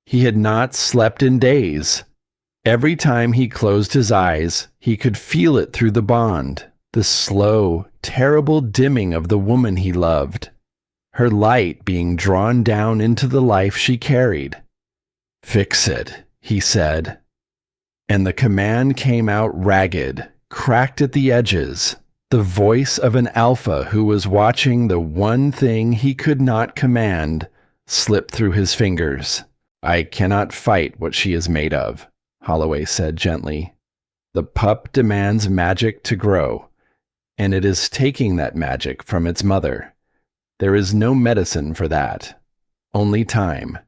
He had not slept in days. Every time he closed his eyes, he could feel it through the bond, the slow, terrible dimming of the woman he loved, her light being drawn down into the life she carried. "Fix it," he said. And the command came out ragged, cracked at the edges, the voice of an alpha who was watching the one thing he could not command slip through his fingers. "I cannot fight what she is made of," Holloway said gently. "The pup demands magic to grow, and it is taking that magic from its mother. There is no medicine for that, only time,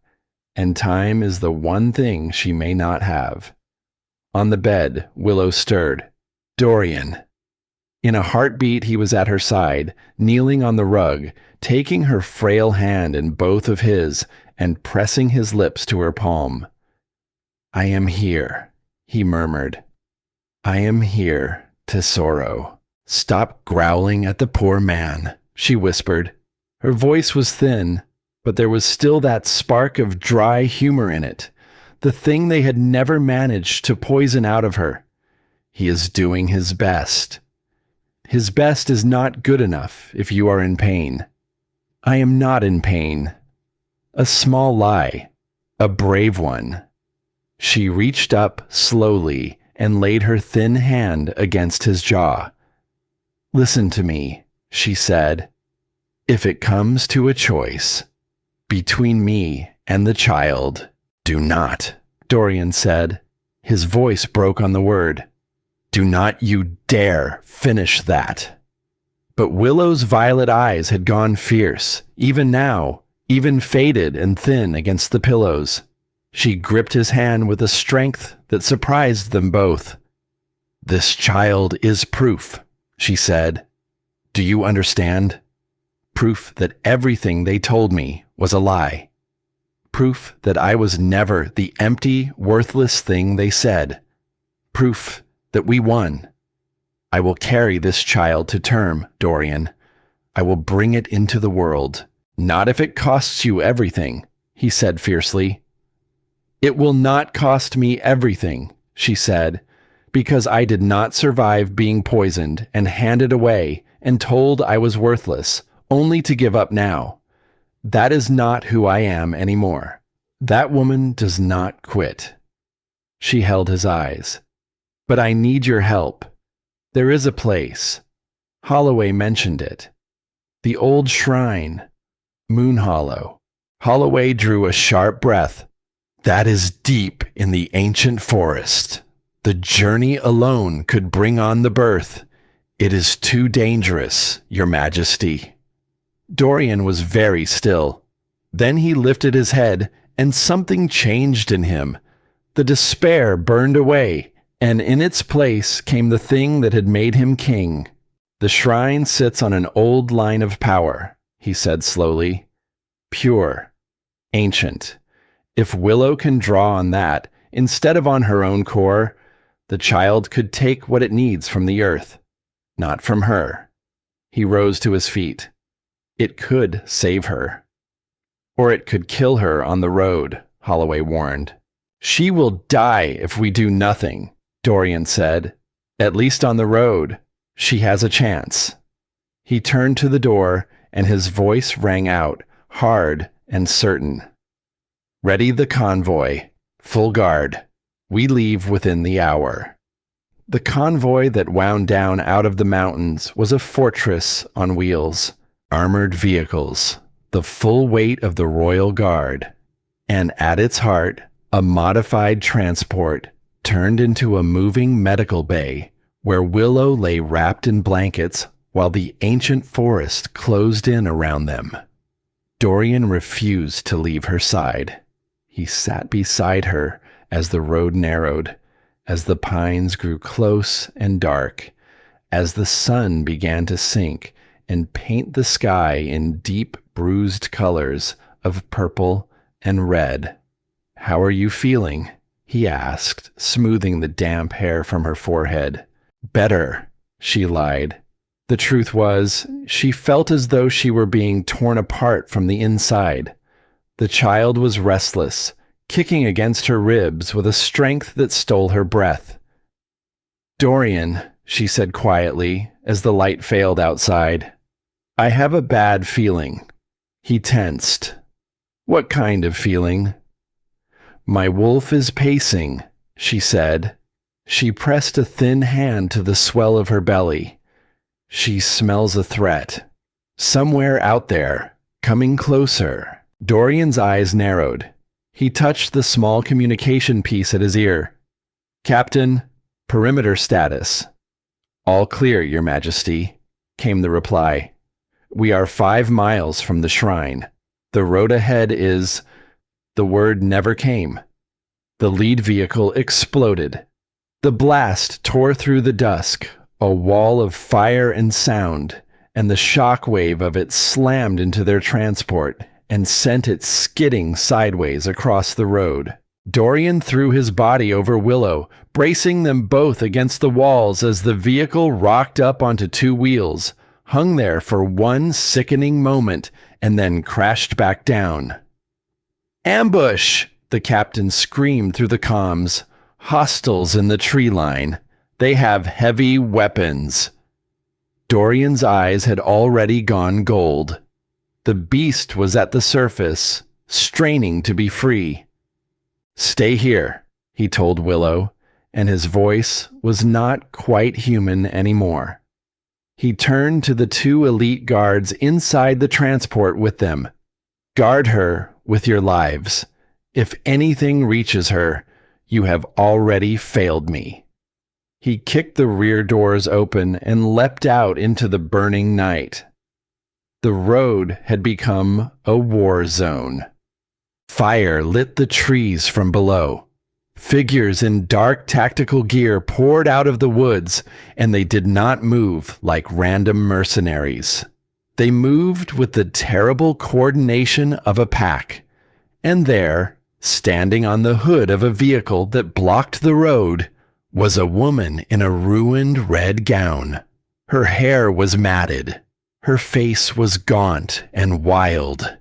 and time is the one thing she may not have." On the bed, Willow stirred. "Dorian." In a heartbeat, he was at her side, kneeling on the rug, taking her frail hand in both of his and pressing his lips to her palm. "I am here," he murmured. "I am here to sorrow." "Stop growling at the poor man," she whispered. Her voice was thin, but there was still that spark of dry humor in it, the thing they had never managed to poison out of her. "He is doing his best. His best is not good enough if you are in pain." "I am not in pain." A small lie, a brave one. She reached up slowly and laid her thin hand against his jaw. "Listen to me," she said. "If it comes to a choice between me and the child, do not," Dorian said. His voice broke on the word. "Do not you dare finish that." But Willow's violet eyes had gone fierce, even now, even faded and thin against the pillows. She gripped his hand with a strength that surprised them both. "This child is proof," she said. "Do you understand? Proof that everything they told me was a lie. Proof that I was never the empty, worthless thing they said. Proof that we won. I will carry this child to term, Dorian. I will bring it into the world. Not if it costs you everything," he said fiercely. "It will not cost me everything," she said, because I did not survive being poisoned and handed away and told I was worthless, only to give up now. That is not who I am anymore. That woman does not quit." She held his eyes. "But I need your help. There is a place. Holloway mentioned it. The old shrine. Moon Hollow." Holloway drew a sharp breath. "That is deep in the ancient forest. The journey alone could bring on the birth. It is too dangerous, Your Majesty." Dorian was very still. Then he lifted his head, and something changed in him. The despair burned away, and in its place came the thing that had made him king. "The shrine sits on an old line of power," he said slowly. "Pure, ancient. If Willow can draw on that, instead of on her own core, the child could take what it needs from the earth, not from her." He rose to his feet. "It could save her. Or it could kill her on the road," Holloway warned. "She will die if we do nothing," Dorian said. "At least on the road, she has a chance." He turned to the door, and his voice rang out, hard and certain. "Ready the convoy. Full guard. We leave within the hour." The convoy that wound down out of the mountains was a fortress on wheels, armored vehicles, the full weight of the Royal Guard, and at its heart, a modified transport turned into a moving medical bay where Willow lay wrapped in blankets while the ancient forest closed in around them. Dorian refused to leave her side. He sat beside her as the road narrowed, as the pines grew close and dark, as the sun began to sink and paint the sky in deep bruised colors of purple and red. "How are you feeling?" he asked, smoothing the damp hair from her forehead. "Better," she lied. The truth was, she felt as though she were being torn apart from the inside. The child was restless, kicking against her ribs with a strength that stole her breath. "Dorian," she said quietly as the light failed outside, "I have a bad feeling." He tensed. "What kind of feeling?" "My wolf is pacing," she said. She pressed a thin hand to the swell of her belly. "She smells a threat. Somewhere out there, coming closer." Dorian's eyes narrowed. He touched the small communication piece at his ear. "Captain, perimeter status." "All clear, Your Majesty," came the reply. "We are 5 miles from the shrine. The road ahead is—" The word never came. The lead vehicle exploded. The blast tore through the dusk, a wall of fire and sound, and the shock wave of it slammed into their transport and sent it skidding sideways across the road. Dorian threw his body over Willow, bracing them both against the walls as the vehicle rocked up onto 2 wheels, hung there for one sickening moment, and then crashed back down. "Ambush!" the captain screamed through the comms. "Hostiles in the tree line. They have heavy weapons." Dorian's eyes had already gone gold. The beast was at the surface, straining to be free. "Stay here," he told Willow, and his voice was not quite human anymore. He turned to the 2 elite guards inside the transport with them. "Guard her with your lives. If anything reaches her, you have already failed me." He kicked the rear doors open and leapt out into the burning night. The road had become a war zone. Fire lit the trees from below. Figures in dark tactical gear poured out of the woods, and they did not move like random mercenaries. They moved with the terrible coordination of a pack. And there, standing on the hood of a vehicle that blocked the road, was a woman in a ruined red gown. Her hair was matted. Her face was gaunt and wild.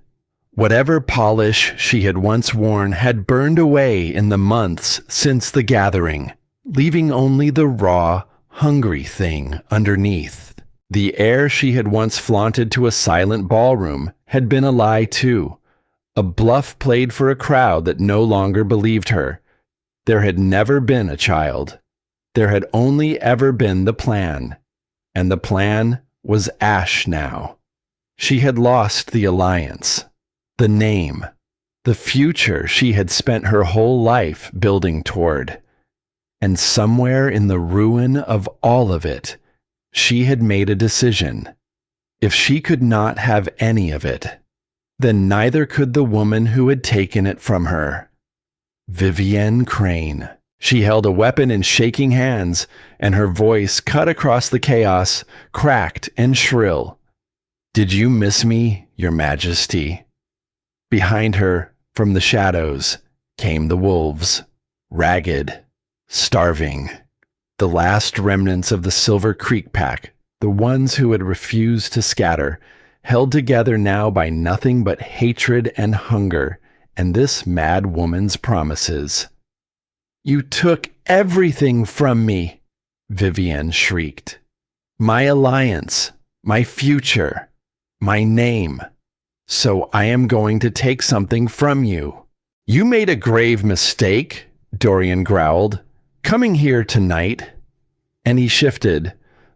Whatever polish she had once worn had burned away in the months since the gathering. leaving only the raw, hungry thing underneath. The air she had once flaunted to a silent ballroom had been a lie too, a bluff played for a crowd that no longer believed her. There had never been a child. There had only ever been the plan, and the plan was ash now. She had lost the alliance, the name, the future she had spent her whole life building toward. And somewhere in the ruin of all of it, she had made a decision. If she could not have any of it, then neither could the woman who had taken it from her. Vivienne Crane. She held a weapon in shaking hands, and her voice cut across the chaos, cracked and shrill. "Did you miss me, Your Majesty?" Behind her, from the shadows, came the wolves, ragged, starving. The last remnants of the Silver Creek pack, the ones who had refused to scatter, held together now by nothing but hatred and hunger, and this mad woman's promises. "You took everything from me," Vivienne shrieked. "My alliance, my future, my name. So I am going to take something from you." "You made a grave mistake," Dorian growled, "coming here tonight." And he shifted.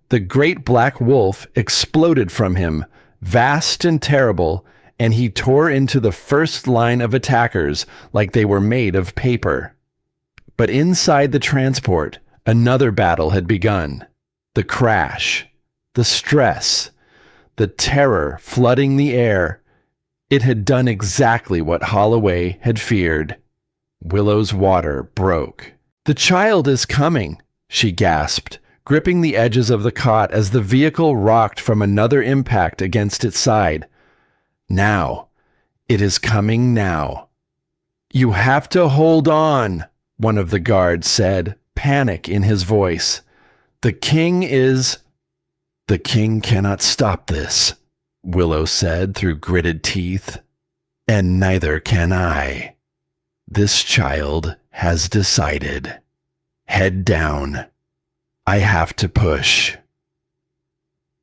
The great black wolf exploded from him, vast and terrible, and he tore into the first line of attackers like they were made of paper. But inside the transport, another battle had begun. The crash, the stress, the terror flooding the air. It had done exactly what Holloway had feared. Willow's water broke. "The child is coming," she gasped, gripping the edges of the cot as the vehicle rocked from another impact against its side. "Now. It is coming now." "You have to hold on," one of the guards said, panic in his voice. "The king is—" "The king cannot stop this," Willow said through gritted teeth. "And neither can I. This child has decided. Head down. I have to push."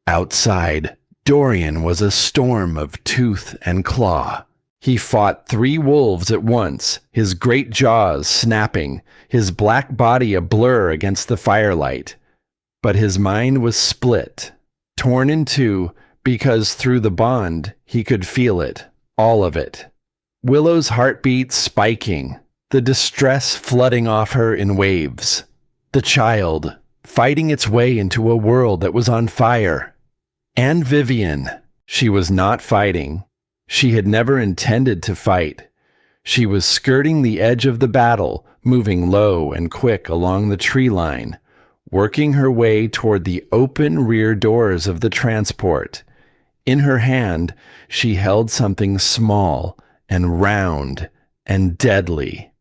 Outside, Dorian was a storm of tooth and claw. He fought 3 wolves at once, his great jaws snapping, his black body a blur against the firelight. But his mind was split, torn in two, because through the bond he could feel it, all of it. Willow's heartbeat spiking, the distress flooding off her in waves. The child, fighting its way into a world that was on fire. And Vivienne, she was not fighting. She had never intended to fight. She was skirting the edge of the battle, moving low and quick along the tree line, working her way toward the open rear doors of the transport. In her hand, she held something small and round and deadly.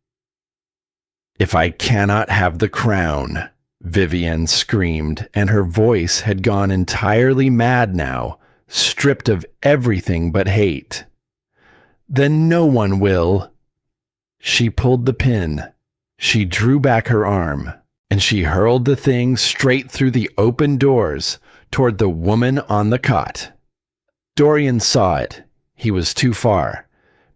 "If I cannot have the crown," Vivienne screamed, and her voice had gone entirely mad now, stripped of everything but hate. "Then no one will." She pulled the pin. She drew back her arm, and she hurled the thing straight through the open doors toward the woman on the cot. Dorian saw it. He was too far,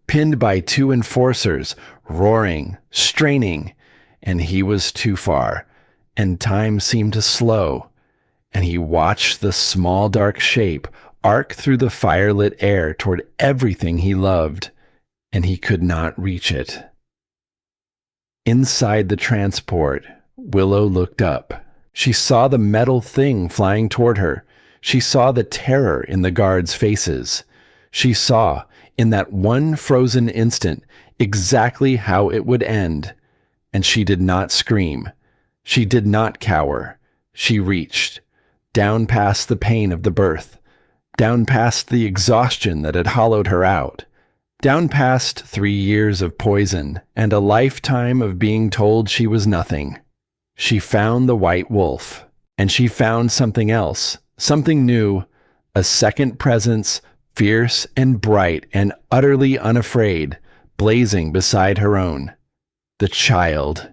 pinned by 2 enforcers, roaring, straining, and he was too far, and time seemed to slow, and he watched the small dark shape arc through the firelit air toward everything he loved, and he could not reach it. Inside the transport, Willow looked up. She saw the metal thing flying toward her. She saw the terror in the guards' faces. She saw, in that one frozen instant, exactly how it would end. And she did not scream. She did not cower. She reached, down past the pain of the birth, down past the exhaustion that had hollowed her out, down past 3 years of poison and a lifetime of being told she was nothing. She found the white wolf, and she found something else, something new, a second presence, fierce and bright and utterly unafraid, blazing beside her own. The child.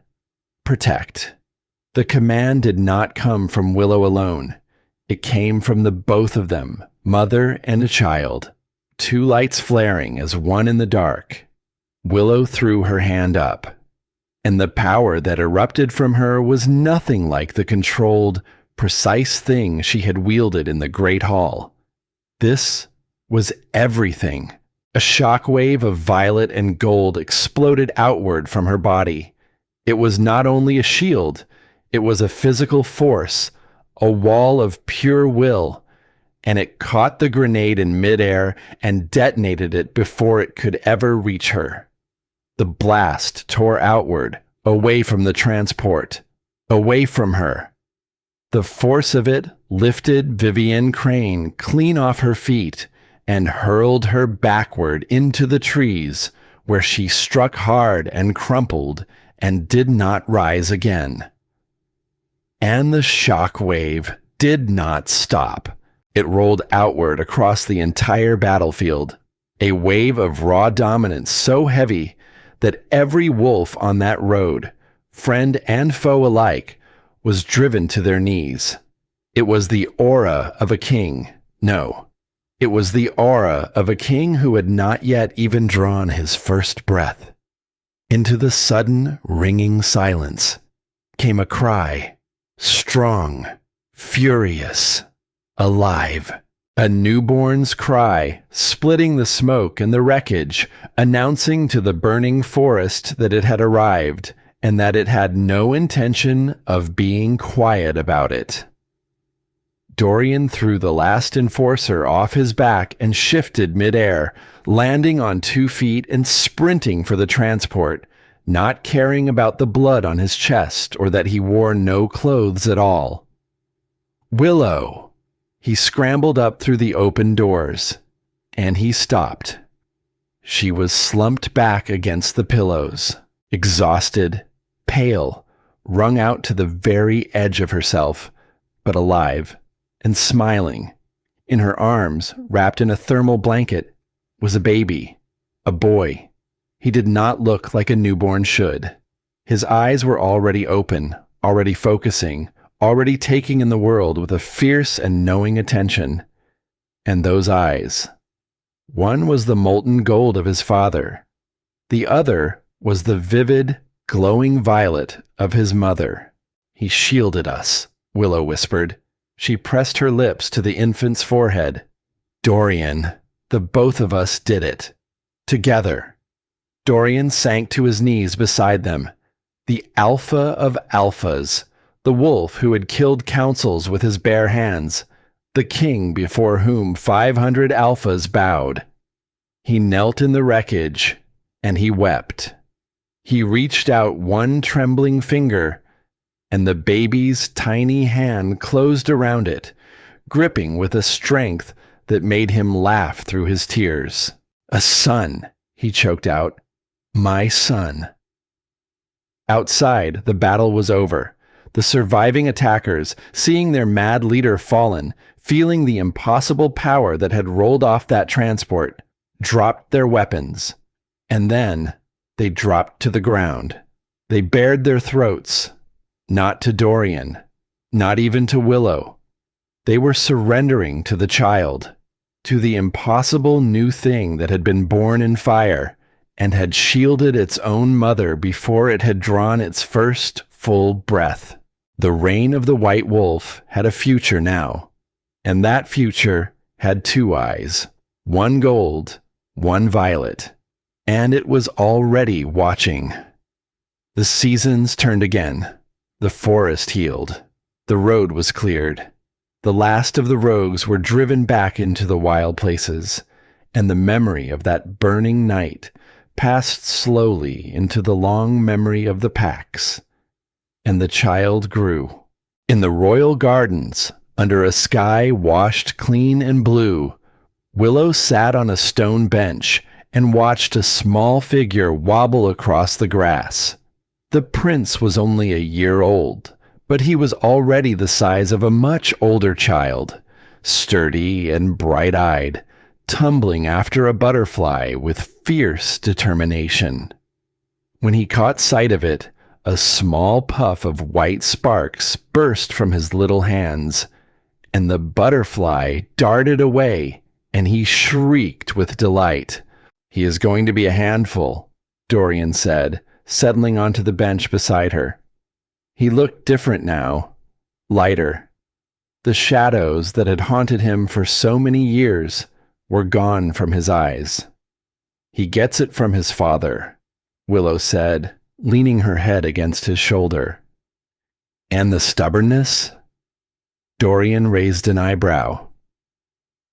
Protect. The command did not come from Willow alone. It came from the both of them, mother and a child. Two lights flaring as one in the dark. Willow threw her hand up, and the power that erupted from her was nothing like the controlled, precise thing she had wielded in the Great Hall. This was everything. A shockwave of violet and gold exploded outward from her body. It was not only a shield, it was a physical force, a wall of pure will, and it caught the grenade in midair and detonated it before it could ever reach her. The blast tore outward, away from the transport, away from her. The force of it lifted Vivienne Crane clean off her feet and hurled her backward into the trees, where she struck hard and crumpled and did not rise again. And the shock wave did not stop. It rolled outward across the entire battlefield, a wave of raw dominance so heavy that every wolf on that road, friend and foe alike, was driven to their knees. It was the aura of a king. No, it was the aura of a king who had not yet even drawn his first breath. Into the sudden, ringing silence came a cry, strong, furious, alive. A newborn's cry, splitting the smoke and the wreckage, announcing to the burning forest that it had arrived, and that it had no intention of being quiet about it. Dorian threw the last enforcer off his back and shifted midair, landing on 2 feet and sprinting for the transport, not caring about the blood on his chest or that he wore no clothes at all. Willow! He scrambled up through the open doors, and he stopped. She was slumped back against the pillows, exhausted, pale, wrung out to the very edge of herself, but alive and smiling. In her arms, wrapped in a thermal blanket, was a baby, a boy. He did not look like a newborn should. His eyes were already open, already focusing, already taking in the world with a fierce and knowing attention. And those eyes. One was the molten gold of his father. The other was the vivid, glowing violet of his mother. He shielded us, Willow whispered. She pressed her lips to the infant's forehead. Dorian, the both of us did it. Together. Dorian sank to his knees beside them. The alpha of alphas. The wolf who had killed councils with his bare hands, the king before whom 500 alphas bowed. He knelt in the wreckage, and he wept. He reached out one trembling finger, and the baby's tiny hand closed around it, gripping with a strength that made him laugh through his tears. A son, he choked out. My son. Outside, the battle was over. The surviving attackers, seeing their mad leader fallen, feeling the impossible power that had rolled off that transport, dropped their weapons. And then they dropped to the ground. They bared their throats. Not to Dorian, not even to Willow. They were surrendering to the child, to the impossible new thing that had been born in fire and had shielded its own mother before it had drawn its first full breath. The reign of the White Wolf had a future now, and that future had 2 eyes, one gold, one violet, and it was already watching. The seasons turned again. The forest healed. The road was cleared. The last of the rogues were driven back into the wild places, and the memory of that burning night passed slowly into the long memory of the packs. And the child grew. In the royal gardens, under a sky washed clean and blue, Willow sat on a stone bench and watched a small figure wobble across the grass. The prince was only a year old, but he was already the size of a much older child, sturdy and bright-eyed, tumbling after a butterfly with fierce determination. When he caught sight of it, A small puff of white sparks burst from his little hands, and the butterfly darted away, and he shrieked with delight. "He is going to be a handful," Dorian said, settling onto the bench beside her. He looked different now, lighter. The shadows that had haunted him for so many years were gone from his eyes. "He gets it from his father," Willow said, leaning her head against his shoulder. "And the stubbornness?" Dorian raised an eyebrow.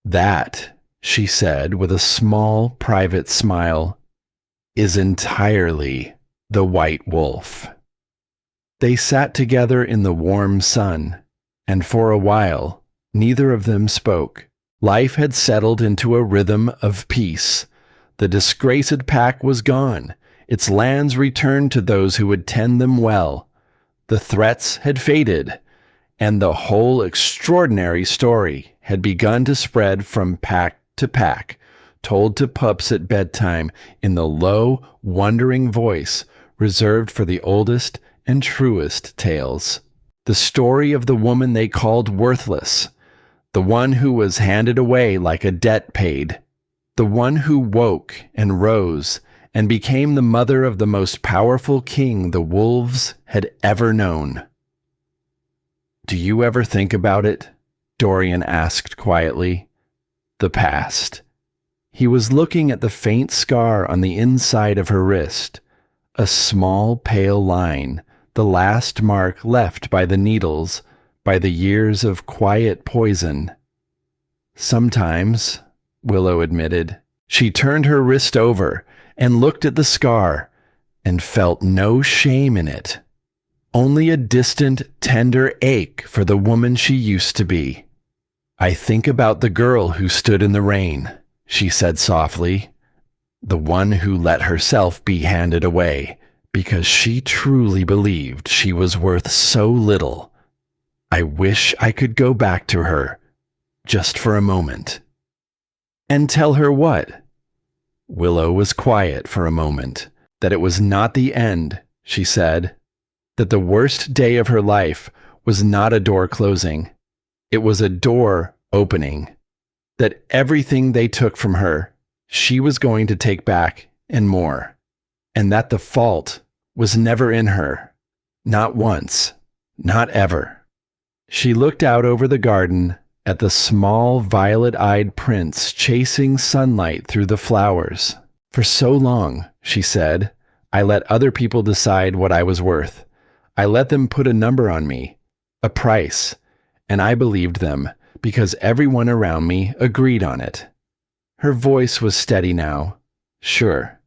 "That," she said with a small, private smile, "is entirely the white wolf." They sat together in the warm sun, and for a while, neither of them spoke. Life had settled into a rhythm of peace. The disgraced pack was gone. Its lands returned to those who would tend them well. The threats had faded, and the whole extraordinary story had begun to spread from pack to pack, told to pups at bedtime in the low, wondering voice reserved for the oldest and truest tales. The story of the woman they called worthless, the one who was handed away like a debt paid, the one who woke and rose and became the mother of the most powerful king the wolves had ever known. "Do you ever think about it?" Dorian asked quietly. "The past." He was looking at the faint scar on the inside of her wrist, a small pale line, the last mark left by the needles, by the years of quiet poison. "Sometimes," Willow admitted. She turned her wrist over and looked at the scar, and felt no shame in it, only a distant, tender ache for the woman she used to be. "I think about the girl who stood in the rain," she said softly, "the one who let herself be handed away, because she truly believed she was worth so little. I wish I could go back to her, just for a moment." "And tell her what?" Willow was quiet for a moment. "That it was not the end," she said. "That the worst day of her life was not a door closing. It was a door opening. That everything they took from her, she was going to take back and more. And that the fault was never in her. Not once. Not ever." She looked out over the garden at the small violet-eyed prince chasing sunlight through the flowers. "For so long," she said, "I let other people decide what I was worth. I let them put a number on me, a price, and I believed them because everyone around me agreed on it." Her voice was steady now. "Sure,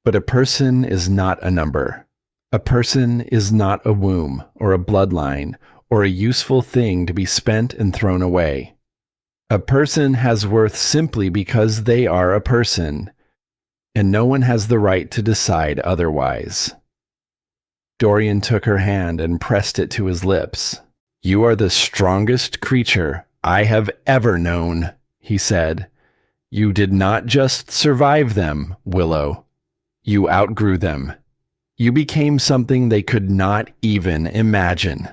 but a person is not a number. A person is not a womb or a bloodline or a useful thing to be spent and thrown away. A person has worth simply because they are a person, and no one has the right to decide otherwise." Dorian took her hand and pressed it to his lips. "You are the strongest creature I have ever known," he said. "You did not just survive them, Willow. You outgrew them. You became something they could not even imagine."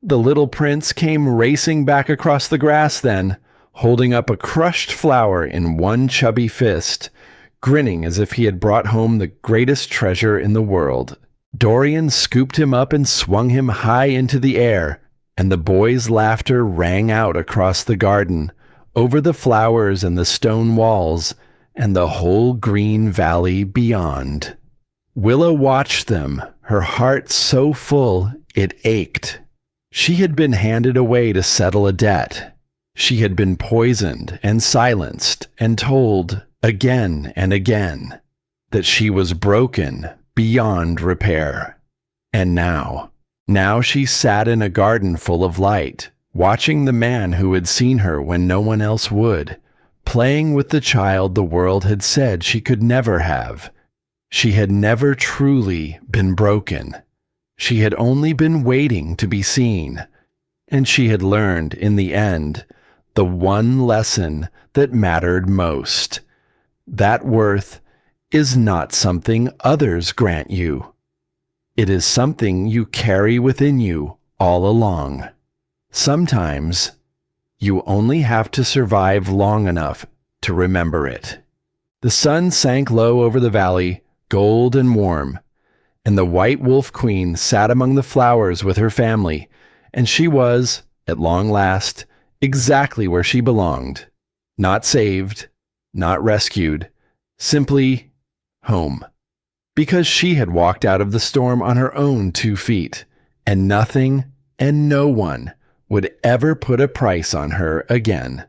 The little prince came racing back across the grass then, holding up a crushed flower in one chubby fist, grinning as if he had brought home the greatest treasure in the world. Dorian scooped him up and swung him high into the air, and the boys' laughter rang out across the garden, over the flowers and the stone walls, and the whole green valley beyond. Willow watched them, her heart so full it ached. She had been handed away to settle a debt. She had been poisoned and silenced and told again and again that she was broken beyond repair. And now she sat in a garden full of light, watching the man who had seen her when no one else would, playing with the child the world had said she could never have. She had never truly been broken. She had only been waiting to be seen, and she had learned, in the end, the one lesson that mattered most. That worth is not something others grant you. It is something you carry within you all along. Sometimes you only have to survive long enough to remember it. The sun sank low over the valley, gold and warm, and the White Wolf Queen sat among the flowers with her family, and she was, at long last, exactly where she belonged. Not saved, not rescued, simply home. Because she had walked out of the storm on her own 2 feet, and nothing and no one would ever put a price on her again.